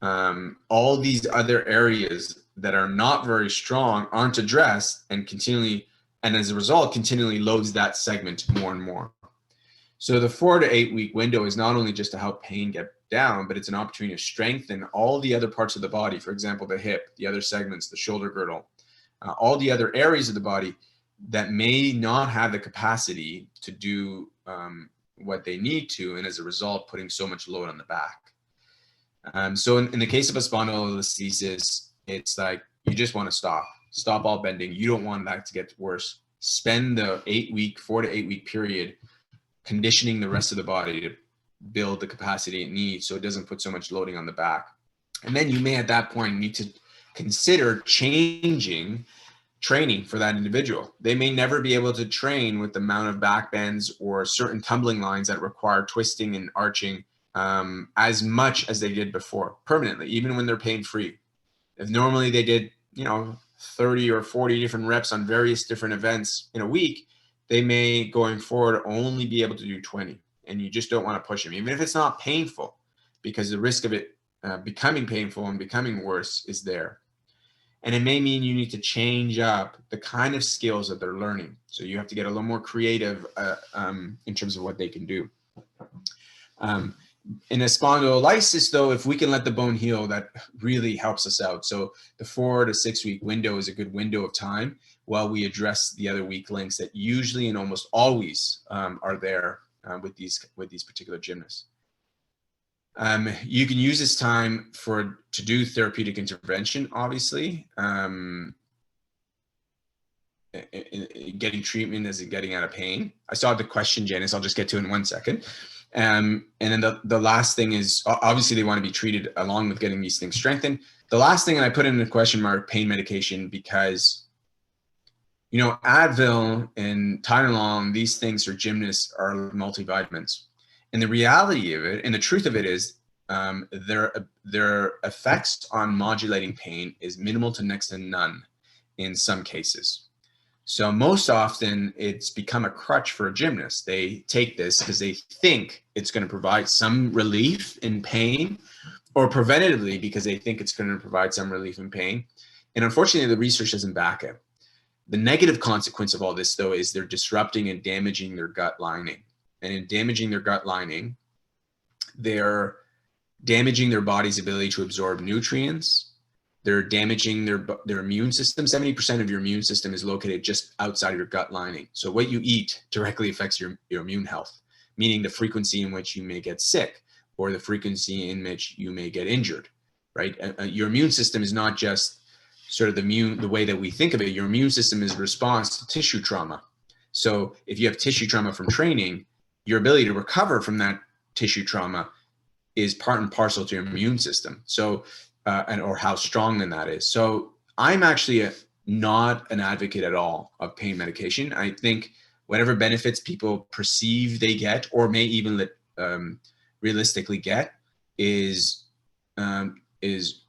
all these other areas that are not very strong aren't addressed, and as a result, continually loads that segment more and more. So the 4 to 8 week window is not only just to help pain get down, but it's an opportunity to strengthen all the other parts of the body. For example, the hip, the other segments, the shoulder girdle, all the other areas of the body that may not have the capacity to do what they need to, and as a result, putting so much load on the back. So in the case of a spondylolisthesis, it's like you just want to stop all bending. You don't want that to get worse. Spend the 4 to 8 week period conditioning the rest of the body to build the capacity it needs so it doesn't put so much loading on the back. And then you may at that point need to consider changing training for that individual. They may never be able to train with the amount of back bends or certain tumbling lines that require twisting and arching as much as they did before permanently, even when they're pain-free. If normally they did, 30 or 40 different reps on various different events in a week, they may going forward only be able to do 20. And you just don't want to push them, even if it's not painful, because the risk of it becoming painful and becoming worse is there. And it may mean you need to change up the kind of skills that they're learning. So you have to get a little more creative in terms of what they can do. In a spondylolysis, though, if we can let the bone heal, that really helps us out. So the 4 to 6 week window is a good window of time while we address the other weak links that usually and almost always are there with these particular gymnasts. You can use this time to do therapeutic intervention, obviously. Getting treatment as in getting out of pain. I saw the question, Janice. I'll just get to it in 1 second. And then the last thing is, obviously they want to be treated along with getting these things strengthened. The last thing, and I put in the question mark, pain medication, because, Advil and Tylenol, these things for gymnasts are multivitamins. And the reality of it, and the truth of it is, their effects on modulating pain is minimal to next to none in some cases. So most often it's become a crutch for a gymnast. They take this because they think it's going to provide some relief in pain, or preventatively because they think it's going to provide some relief in pain. And unfortunately, the research doesn't back it. The negative consequence of all this, though, is they're disrupting and damaging their gut lining. And in damaging their gut lining, they're damaging their body's ability to absorb nutrients. They're damaging their immune system. 70% of your immune system is located just outside of your gut lining. So what you eat directly affects your immune health, meaning the frequency in which you may get sick or the frequency in which you may get injured, right? Your immune system is not just sort of the way that we think of it. Your immune system is a response to tissue trauma. So if you have tissue trauma from training, your ability to recover from that tissue trauma is part and parcel to your immune system. So or how strong then that is. So I'm actually not an advocate at all of pain medication. I think whatever benefits people perceive they get, or may even realistically get, is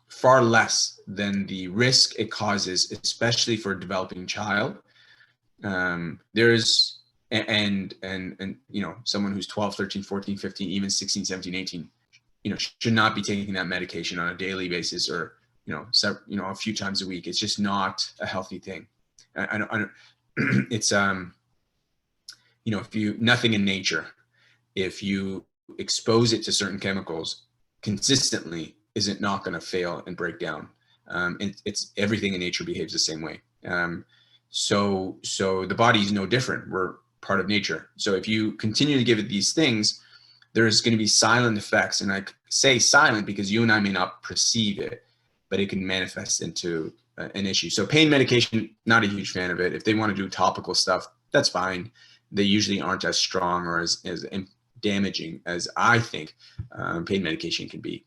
far less than the risk it causes, especially for a developing child. There's someone who's 12, 13, 14, 15, even 16, 17, 18, should not be taking that medication on a daily basis, or, a few times a week. It's just not a healthy thing. It's, nothing in nature, if you expose it to certain chemicals consistently, isn't not going to fail and break down. It's everything in nature behaves the same way. So the body is no different. We're part of nature. So if you continue to give it these things, there's going to be silent effects. And I say silent because you and I may not perceive it, but it can manifest into an issue. So pain medication, not a huge fan of it. If they want to do topical stuff, that's fine. They usually aren't as strong or as damaging as I think pain medication can be.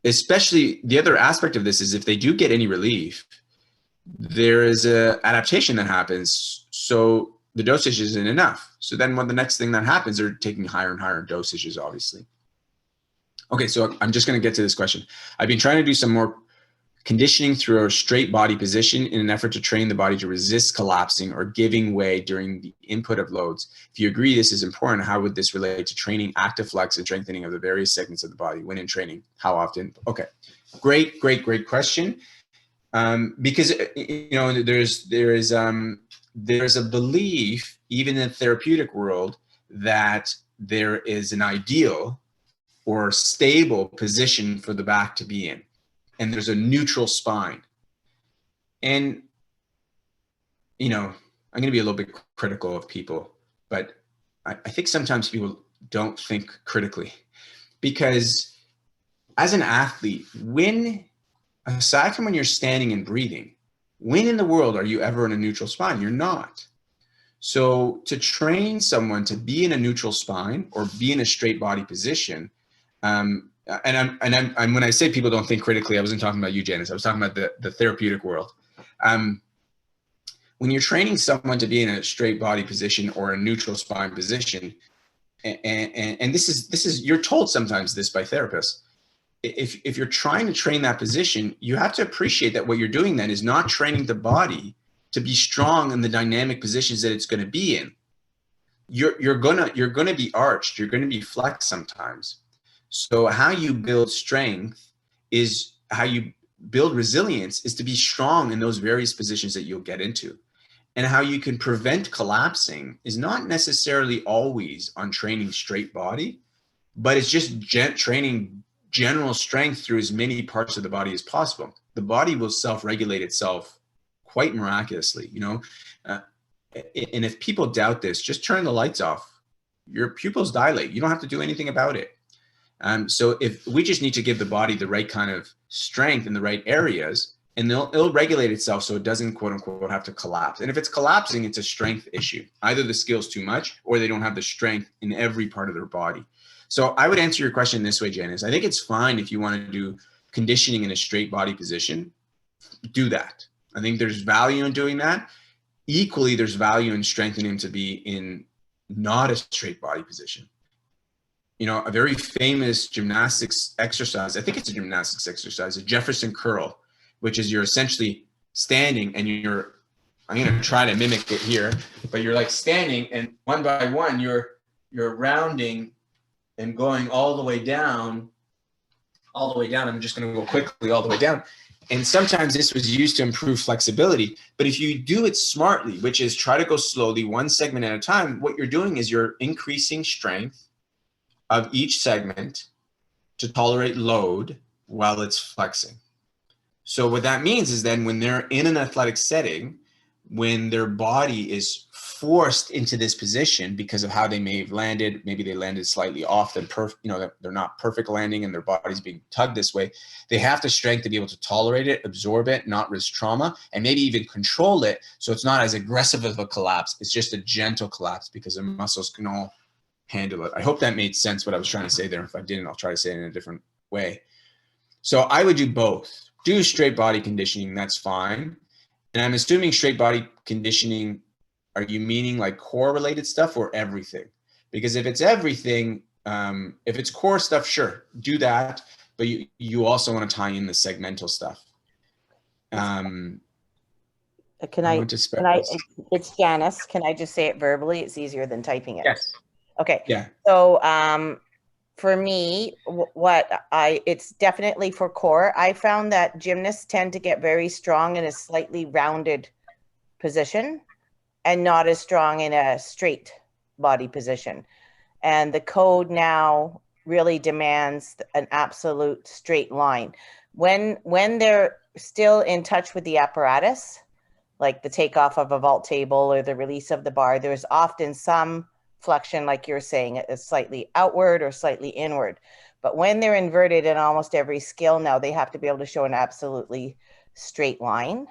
Especially the other aspect of this is if they do get any relief, there is a adaptation that happens. So the dosage isn't enough. So then the next thing that happens, they're taking higher and higher dosages, obviously. Okay, so I'm just going to get to this question. I've been trying to do some more conditioning through a straight body position in an effort to train the body to resist collapsing or giving way during the input of loads. If you agree this is important, how would this relate to training active flex and strengthening of the various segments of the body when in training? How often? Okay, great question. Because there's a belief, even in the therapeutic world, that there is an ideal or stable position for the back to be in, and there's a neutral spine. And I'm going to be a little bit critical of people, but I think sometimes people don't think critically, because as an athlete, aside from when you're standing and breathing, when in the world are you ever in a neutral spine? You're not. So to train someone to be in a neutral spine or be in a straight body position, and when I say people don't think critically, I wasn't talking about you, Janice. I was talking about the therapeutic world. when you're training someone to be in a straight body position or a neutral spine position, and this is you're told sometimes this by therapists. If you're trying to train that position, you have to appreciate that what you're doing then is not training the body to be strong in the dynamic positions that it's going to be in. You're gonna be arched, you're gonna be flexed sometimes. So how you build strength is how you build resilience is to be strong in those various positions that you'll get into. And how you can prevent collapsing is not necessarily always on training straight body, but it's just training general strength through as many parts of the body as possible. The body will self-regulate itself quite miraculously, you know. And if people doubt this, just turn the lights off. Your pupils dilate. You don't have to do anything about it. So if we just need to give the body the right kind of strength in the right areas, and it'll regulate itself so it doesn't, quote unquote, have to collapse. And if it's collapsing, it's a strength issue. Either the skill's too much or they don't have the strength in every part of their body. So I would answer your question this way, Janice. I think it's fine if you want to do conditioning in a straight body position, do that. I think there's value in doing that. Equally, there's value in strengthening to be in not a straight body position. You know, a very famous gymnastics exercise, I think it's a gymnastics exercise, a Jefferson Curl, which is you're essentially standing and I'm going to try to mimic it here, but you're like standing and one by one, you're rounding and going all the way down. I'm just going to go quickly all the way down. And sometimes this was used to improve flexibility, but if you do it smartly, which is try to go slowly, one segment at a time, what you're doing is you're increasing strength of each segment to tolerate load while it's flexing. So what that means is then when they're in an athletic setting, when their body is forced into this position because of how they may have landed, maybe they landed slightly off, they're not perfect landing and their body's being tugged this way, they have the strength to be able to tolerate it, absorb it, not risk trauma, and maybe even control it so it's not as aggressive of a collapse. It's just a gentle collapse because their muscles can all handle it. I hope that made sense what I was trying to say there. If I didn't, I'll try to say it in a different way. So I would do both. Do straight body conditioning, that's fine. And I'm assuming straight body conditioning, are you meaning like core related stuff or everything? Because if it's everything, if it's core stuff, sure, do that. But you also want to tie in the segmental stuff. It's Janice. Can I just say it verbally? It's easier than typing it. Yes. Okay. Yeah. So for me, it's definitely for core. I found that gymnasts tend to get very strong in a slightly rounded position and not as strong in a straight body position. And the code now really demands an absolute straight line. When they're still in touch with the apparatus, like the takeoff of a vault table or the release of the bar, there's often some flexion, like you're saying, slightly outward or slightly inward. But when they're inverted in almost every skill now, they have to be able to show an absolutely straight line.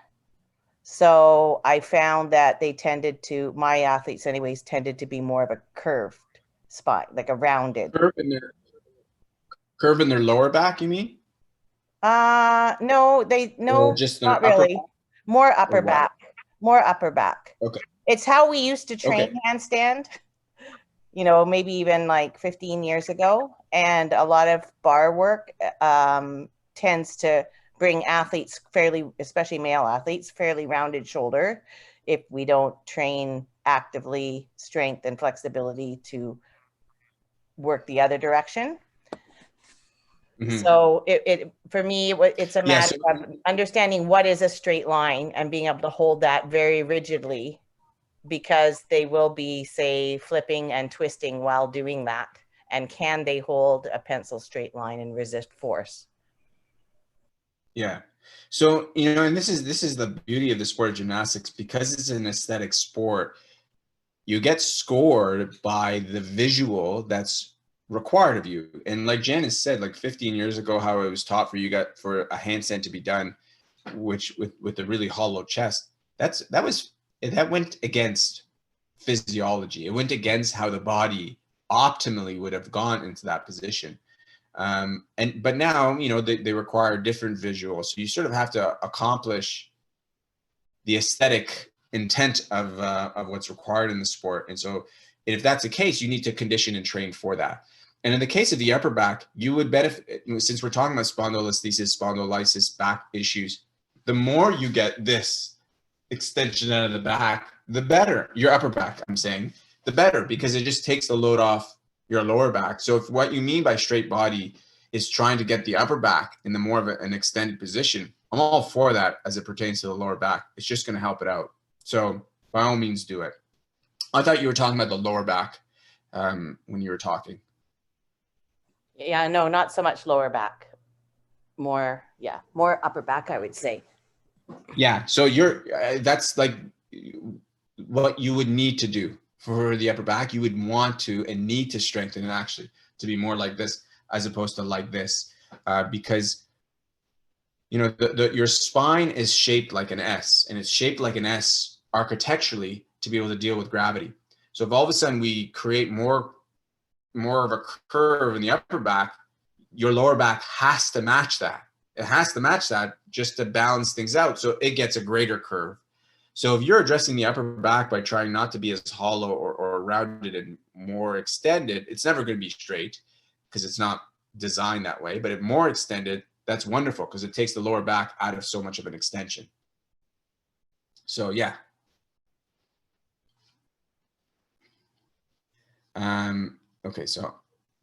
So I found that my athletes anyways, tended to be more of a curved spine, like a rounded. Curve in their lower back, you mean? No, just not really. More upper back. More upper back. Okay. It's how we used to train handstand, maybe even like 15 years ago. And a lot of bar work tends to bring athletes especially male athletes, fairly rounded shoulder if we don't train actively strength and flexibility to work the other direction. Mm-hmm. So for me, it's a matter of understanding what is a straight line and being able to hold that very rigidly, because they will be, say, flipping and twisting while doing that. And can they hold a pencil straight line and resist force? Yeah. So, and this is the beauty of the sport of gymnastics, because it's an aesthetic sport, you get scored by the visual that's required of you. And like Janice said, like 15 years ago, how it was taught for a handstand to be done, which with a really hollow chest, that went against physiology. It went against how the body optimally would have gone into that position. But now, they require different visuals. So you sort of have to accomplish the aesthetic intent of what's required in the sport. And so if that's the case, you need to condition and train for that. And in the case of the upper back, you would benefit, since we're talking about spondylolisthesis, spondylolysis, back issues, the more you get this extension out of the back, the better. Your upper back, I'm saying, the better, because it just takes the load off your lower back. So if what you mean by straight body is trying to get the upper back in the more of an extended position, I'm all for that as it pertains to the lower back. It's just going to help it out. So by all means, do it. I thought you were talking about the lower back when you were talking. Yeah, no, not so much lower back. More upper back, I would say. Yeah, so that's like what you would need to do for the upper back. You would want to and need to strengthen it actually to be more like this as opposed to like this, because you know your spine is shaped like an S, and it's shaped like an S architecturally to be able to deal with gravity. So if all of a sudden we create more of a curve in the upper back, your lower back has to match that. It has to match that just to balance things out, so it gets a greater curve. So if you're addressing the upper back by trying not to be as hollow or rounded and more extended, it's never going to be straight because it's not designed that way. But if more extended, that's wonderful because it takes the lower back out of so much of an extension. So yeah. Okay, so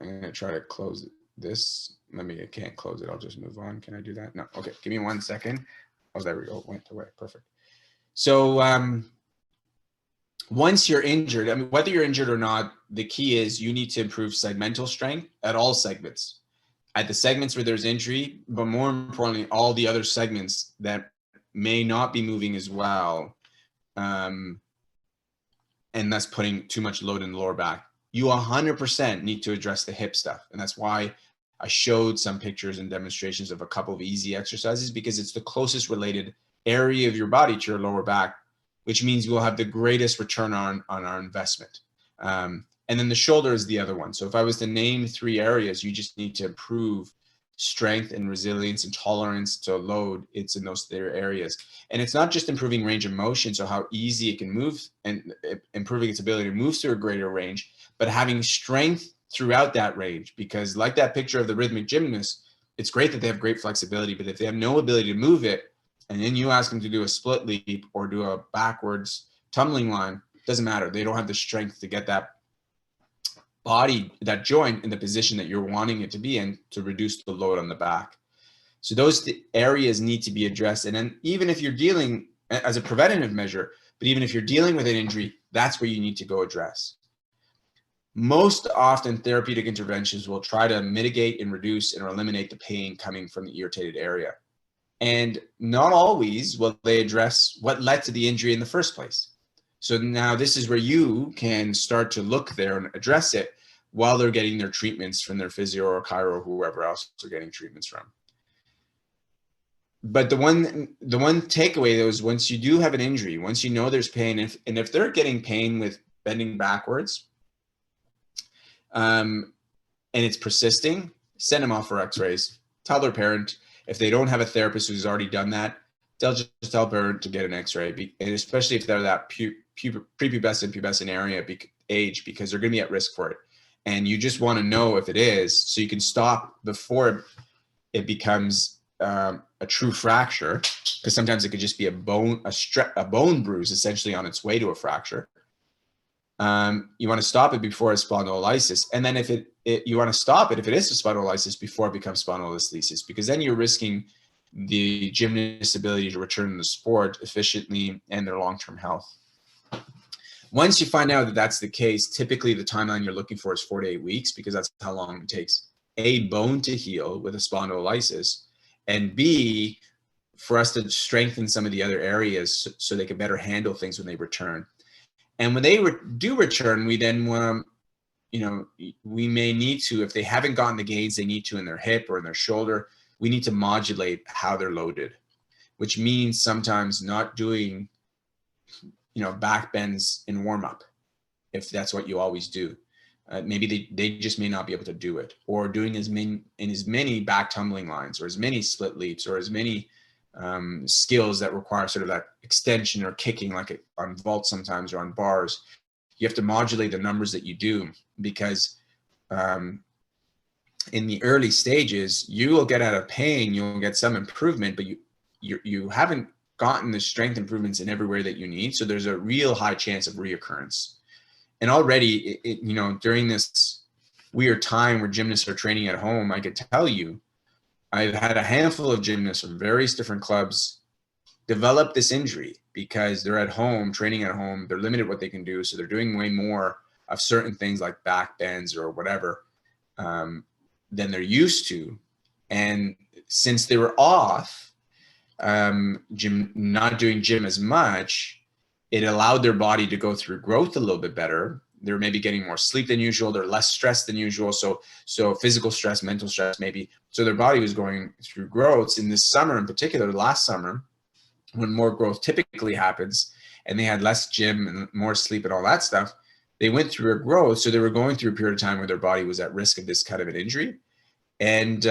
I'm going to try to close this. I can't close it. I'll just move on. Can I do that? No. Okay, give me 1 second. Oh, there we go. It went away. Perfect. So once you're injured, I mean, whether you're injured or not, the key is you need to improve segmental strength at all segments. At the segments where there's injury, but more importantly, all the other segments that may not be moving as well, and that's putting too much load in the lower back. You 100% need to address the hip stuff. And that's why I showed some pictures and demonstrations of a couple of easy exercises, because it's the closest related area of your body to your lower back, which means we'll have the greatest return on our investment. And then the shoulder is the other one. So if I was to name 3 areas, you just need to improve strength and resilience and tolerance to load. It's in those 3 areas. And it's not just improving range of motion, so how easy it can move and improving its ability to move through a greater range, but having strength throughout that range. Because like that picture of the rhythmic gymnast, it's great that they have great flexibility, but if they have no ability to move it, and then you ask them to do a split leap or do a backwards tumbling line, doesn't matter. They don't have the strength to get that body, that joint in the position that you're wanting it to be in to reduce the load on the back. So those areas need to be addressed. And then even if you're dealing as a preventative measure, but even if you're dealing with an injury, that's where you need to go address. Most often therapeutic interventions will try to mitigate and reduce and eliminate the pain coming from the irritated area. And not always will they address what led to the injury in the first place. So now this is where you can start to look there and address it while they're getting their treatments from their physio or chiro, or whoever else they're getting treatments from. But the one takeaway though is once you do have an injury, once you know there's pain, and if they're getting pain with bending backwards, and it's persisting, send them off for x-rays. Tell their parent. If they don't have a therapist who's already done that, they'll just tell parent to get an x-ray, and especially if they're that prepubescent, pubescent age, because they're going to be at risk for it. And you just want to know if it is, so you can stop before it becomes a true fracture, because sometimes it could just be a bone bruise essentially on its way to a fracture. You want to stop it before a spondylolysis, and then if you want to stop it if it is a spondylolysis before it becomes spondylolisthesis, because then you're risking the gymnast's ability to return to the sport efficiently and their long-term health. Once you find out that that's the case, typically the timeline you're looking for is 4 to 8 weeks, because that's how long it takes A, bone to heal with a spondylolysis, and B, for us to strengthen some of the other areas so they can better handle things when they return. And when they do return, we then want to, we may need to, if they haven't gotten the gains they need to in their hip or in their shoulder, we need to modulate how they're loaded, which means sometimes not doing, back bends in warm up, if that's what you always do. Maybe they just may not be able to do it, or doing as many back tumbling lines, or as many split leaps, or as many skills that require sort of that extension or kicking, like on vaults sometimes or on bars. You have to modulate the numbers that you do, because in the early stages, you will get out of pain, you'll get some improvement, but you haven't gotten the strength improvements in everywhere that you need. So there's a real high chance of reoccurrence. And already, during this weird time where gymnasts are training at home, I could tell you, I've had a handful of gymnasts from various different clubs develop this injury because they're at home, training at home, they're limited what they can do. So they're doing way more of certain things like back bends or whatever than they're used to. And since they were off, not doing gym as much, it allowed their body to go through growth a little bit better. They're maybe getting more sleep than usual. They're less stressed than usual. So physical stress, mental stress, maybe. So their body was going through growths. In this summer, in particular, last summer, when more growth typically happens, and they had less gym and more sleep and all that stuff, they went through a growth. So they were going through a period of time where their body was at risk of this kind of an injury. And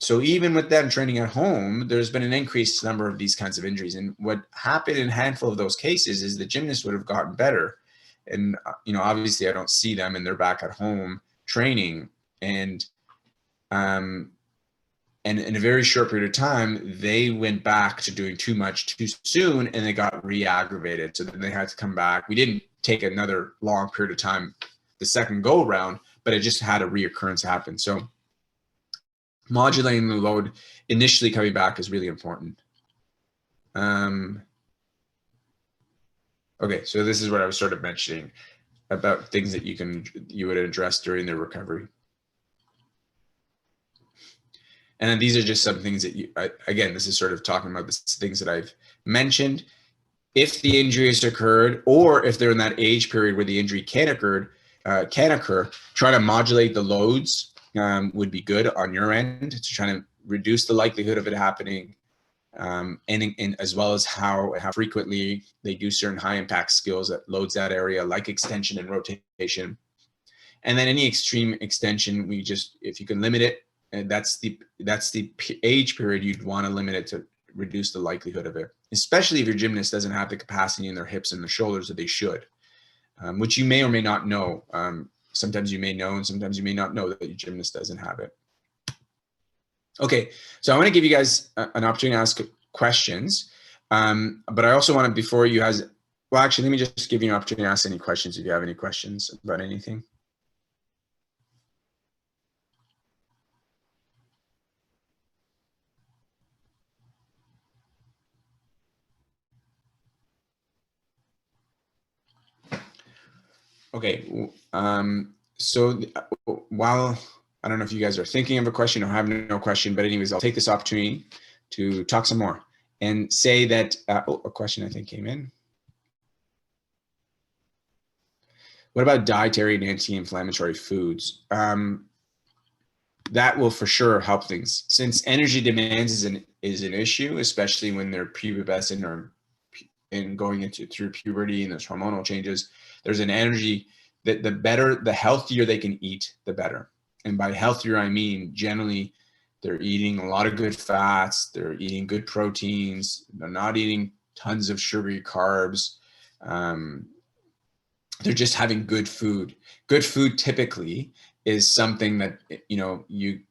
so even with them training at home, there's been an increased number of these kinds of injuries. And what happened in a handful of those cases is the gymnasts would have gotten better. And, obviously I don't see them and they're back at home training. And in a very short period of time, they went back to doing too much too soon, and they got re-aggravated. So then they had to come back. We didn't take another long period of time the second go around, but it just had a reoccurrence happen. So modulating the load initially coming back is really important. Okay, so this is what I was sort of mentioning about things that you would address during their recovery. And then these are just some things that again, this is sort of talking about the things that I've mentioned. If the injury has occurred, or if they're in that age period where the injury can occur, trying to modulate the loads would be good on your end to try to reduce the likelihood of it happening, and as well as how frequently they do certain high impact skills that loads that area, like extension and rotation. And then any extreme extension, if you can limit it, and that's the age period you'd want to limit it to reduce the likelihood of it, especially if your gymnast doesn't have the capacity in their hips and the shoulders that they should, which you may or may not know. Sometimes you may know, and sometimes you may not know that your gymnast doesn't have it. Okay, so I want to give you guys an opportunity to ask questions, but I also want to, before you guys, well, actually, let me just give you an opportunity to ask any questions if you have any questions about anything. Okay, so while I don't know if you guys are thinking of a question or have no question, but anyways, I'll take this opportunity to talk some more and say that, a question I think came in. What about dietary and anti-inflammatory foods? That will for sure help things, since energy demands is an issue, especially when they're pubescent or going through puberty and there's hormonal changes. There's an energy that the healthier they can eat, the better. And by healthier, I mean generally they're eating a lot of good fats, they're eating good proteins, they're not eating tons of sugary carbs. They're just having good food. Good food typically is something that you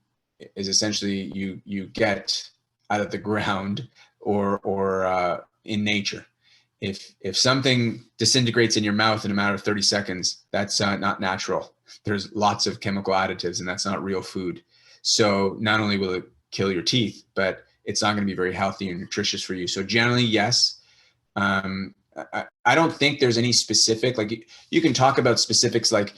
get out of the ground or in nature. If something disintegrates in your mouth in a matter of 30 seconds, that's not natural. There's lots of chemical additives, and that's not real food. So not only will it kill your teeth, but it's not going to be very healthy and nutritious for you. So generally, yes. I don't think there's any specific, like you can talk about specifics, like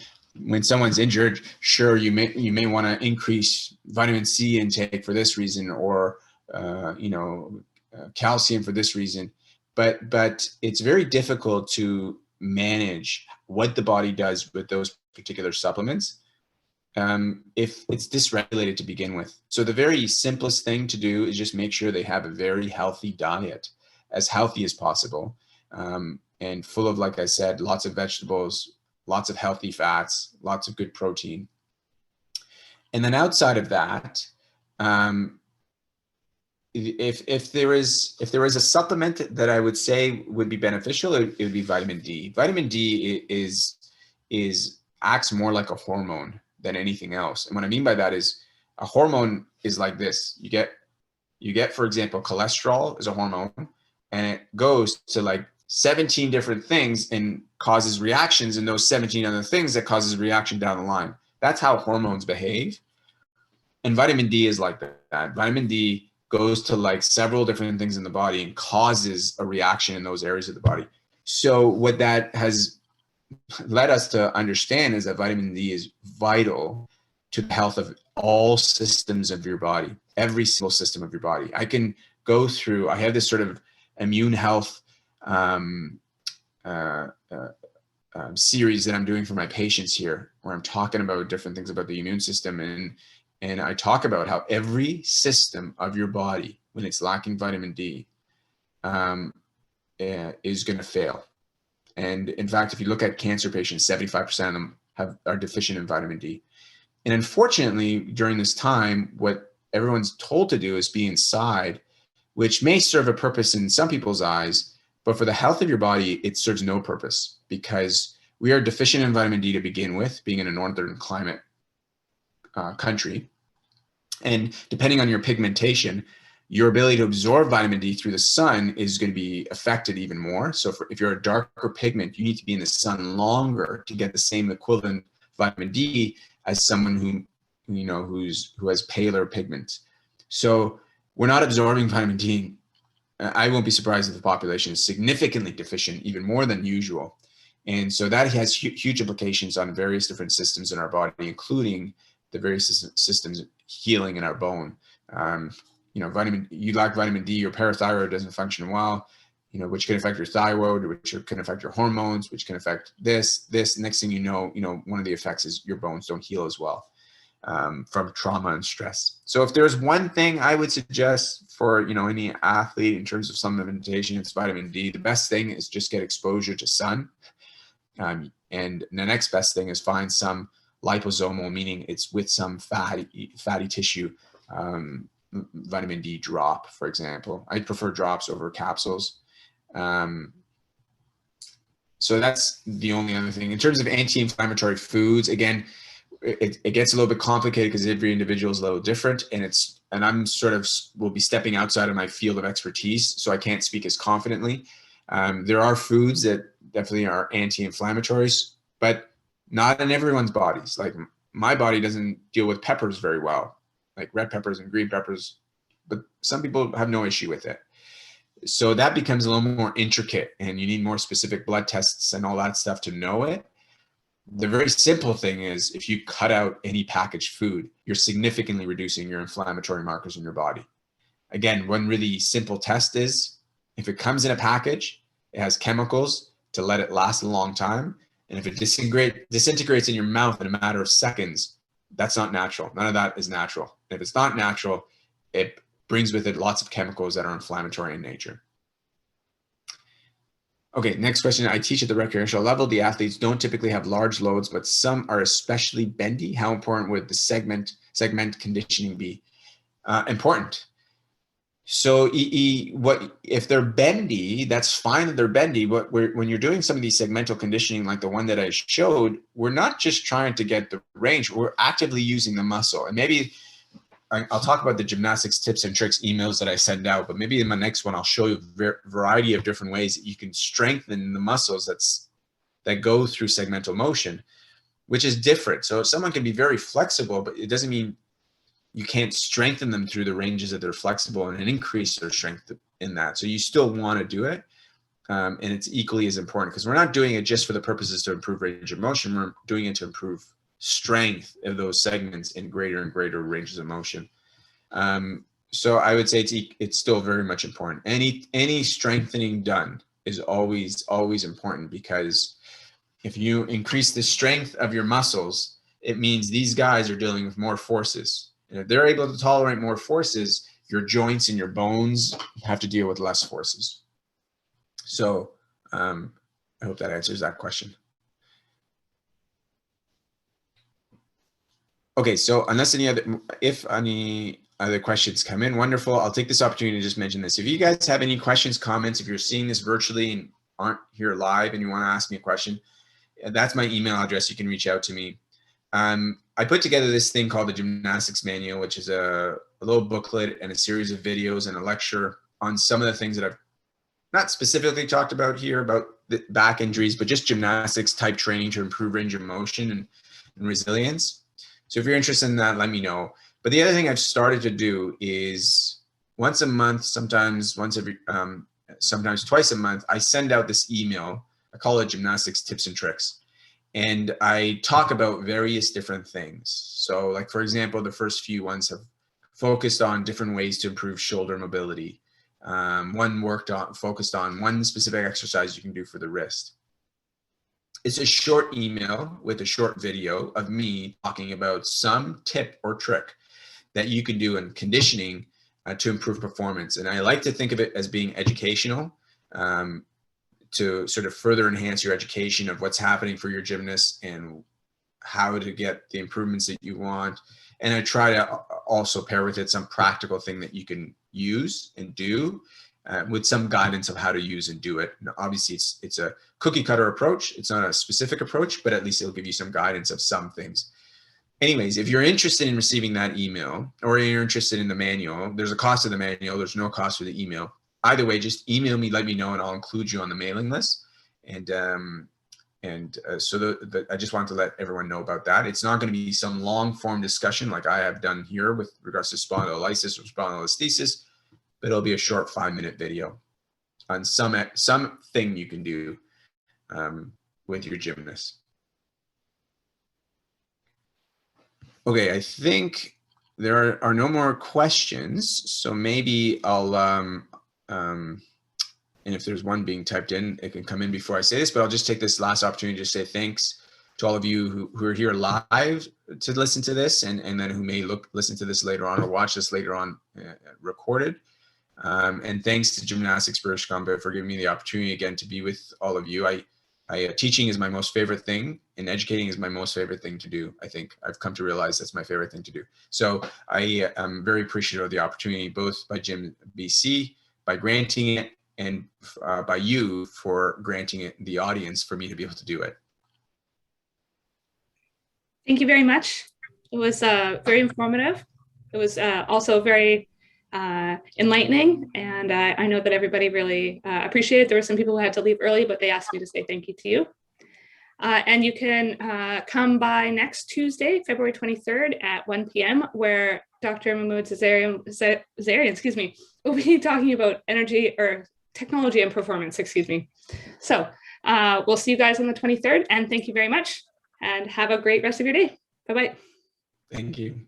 when someone's injured, sure, you may want to increase vitamin C intake for this reason, or calcium for this reason. But it's very difficult to manage what the body does with those particular supplements if it's dysregulated to begin with. So the very simplest thing to do is just make sure they have a very healthy diet, as healthy as possible, and full of, like I said, lots of vegetables, lots of healthy fats, lots of good protein. And then outside of that, if there is a supplement that I would say would be beneficial, it would be vitamin D. Vitamin D acts more like a hormone than anything else. And what I mean by that is a hormone is like this. You get, for example, cholesterol is a hormone, and it goes to like 17 different things and causes reactions in those 17 other things that causes reaction down the line. That's how hormones behave. And vitamin D is like that. Vitamin D goes to like several different things in the body and causes a reaction in those areas of the body. So what that has led us to understand is that vitamin D is vital to the health of all systems of your body, every single system of your body. I can go through, I have this sort of immune health series that I'm doing for my patients here, where I'm talking about different things about the immune system, and I talk about how every system of your body, when it's lacking vitamin D, is going to fail. And in fact, if you look at cancer patients, 75% of them are deficient in vitamin D. And unfortunately, during this time, what everyone's told to do is be inside, which may serve a purpose in some people's eyes, but for the health of your body, it serves no purpose, because we are deficient in vitamin D to begin with, being in a northern climate country. And depending on your pigmentation, your ability to absorb vitamin D through the sun is going to be affected even more. So if you're a darker pigment, you need to be in the sun longer to get the same equivalent vitamin D as someone who has paler pigment. So we're not absorbing vitamin D. I won't be surprised if the population is significantly deficient, even more than usual. And so that has huge implications on various different systems in our body, including the various systems healing in our bone. You lack vitamin D, your parathyroid doesn't function well, which can affect your thyroid, which can affect your hormones, which can affect this. Next thing you know, one of the effects is your bones don't heal as well from trauma and stress. So if there's one thing I would suggest for, any athlete in terms of supplementation, it's vitamin D. The best thing is just get exposure to sun. And the next best thing is find some liposomal, meaning it's with some fatty tissue, vitamin D drop, for example. I prefer drops over capsules. So that's the only other thing. In terms of anti-inflammatory foods, again, it gets a little bit complicated because every individual is a little different, and I'm will be stepping outside of my field of expertise, so I can't speak as confidently. There are foods that definitely are anti-inflammatories, but not in everyone's bodies. Like my body doesn't deal with peppers very well, like red peppers and green peppers, but some people have no issue with it. So that becomes a little more intricate, and you need more specific blood tests and all that stuff to know it. The very simple thing is, if you cut out any packaged food, you're significantly reducing your inflammatory markers in your body. Again, one really simple test is, if it comes in a package, it has chemicals to let it last a long time. And if it disintegrates in your mouth in a matter of seconds, that's not natural. None of that is natural. If it's not natural, it brings with it lots of chemicals that are inflammatory in nature. Okay, next question. I teach at the recreational level. The athletes don't typically have large loads, but some are especially bendy. How important would the segment conditioning be? Important. So if they're bendy, that's fine that they're bendy, but when you're doing some of these segmental conditioning, like the one that I showed, we're not just trying to get the range, we're actively using the muscle. And maybe I'll talk about the gymnastics tips and tricks emails that I send out, but maybe in my next one, I'll show you a variety of different ways that you can strengthen the muscles that go through segmental motion, which is different. So someone can be very flexible, but it doesn't mean you can't strengthen them through the ranges that they're flexible and increase their strength in that. So you still want to do it. And it's equally as important, because we're not doing it just for the purposes to improve range of motion. We're doing it to improve strength of those segments in greater and greater ranges of motion. So I would say it's still very much important. Any strengthening done is always important, because if you increase the strength of your muscles, it means these guys are dealing with more forces. And if they're able to tolerate more forces, your joints and your bones have to deal with less forces. So I hope that answers that question. Okay, so if any other questions come in. Wonderful. I'll take this opportunity to just mention this. If you guys have any questions, comments, if you're seeing this virtually and aren't here live and you want to ask me a question, that's my email address. You can reach out to me. I put together this thing called the Gymnastics Manual, which is a little booklet and a series of videos and a lecture on some of the things that I've not specifically talked about here about the back injuries, but just gymnastics type training to improve range of motion and resilience. So if you're interested in that, let me know. But the other thing I've started to do is once a month, sometimes sometimes twice a month, I send out this email. I call it Gymnastics Tips and Tricks. And I talk about various different things. So like, for example, the first few ones have focused on different ways to improve shoulder mobility. One focused on one specific exercise you can do for the wrist. It's a short email with a short video of me talking about some tip or trick that you can do in conditioning to improve performance. And I like to think of it as being educational, to sort of further enhance your education of what's happening for your gymnasts and how to get the improvements that you want. And I try to also pair with it some practical thing that you can use and do with some guidance of how to use and do it. Now, obviously, it's a cookie cutter approach. It's not a specific approach, but at least it'll give you some guidance of some things. Anyways, if you're interested in receiving that email or you're interested in the manual, there's a cost to the manual. There's no cost for the email. Either way, just email me, let me know, and I'll include you on the mailing list. So I just wanted to let everyone know about that. It's not going to be some long form discussion like I have done here with regards to spondylolysis or spondylolisthesis, but it'll be a short 5-minute video on something you can do with your gymnast. Okay, I think there are no more questions, so maybe I'll and if there's one being typed in, it can come in before I say this, but I'll just take this last opportunity to say thanks to all of you who are here live to listen to this, and then who may listen to this later on or watch this later on recorded. And thanks to Gymnastics British Columbia for giving me the opportunity again to be with all of you. Teaching is my most favorite thing, and educating is my most favorite thing to do. I think I've come to realize that's my favorite thing to do. So I am very appreciative of the opportunity, both by Gym BC, by granting it, and by you for granting it the audience for me to be able to do it. Thank you very much. It was very informative. It was also very enlightening, and I know that everybody really appreciated it. There were some people who had to leave early, but they asked me to say thank you to you. And you can come by next Tuesday, February 23rd at 1 p.m., where Dr. Mahmoud Zarian, will be talking about technology and performance, So we'll see you guys on the 23rd, and thank you very much, and have a great rest of your day. Bye-bye. Thank you.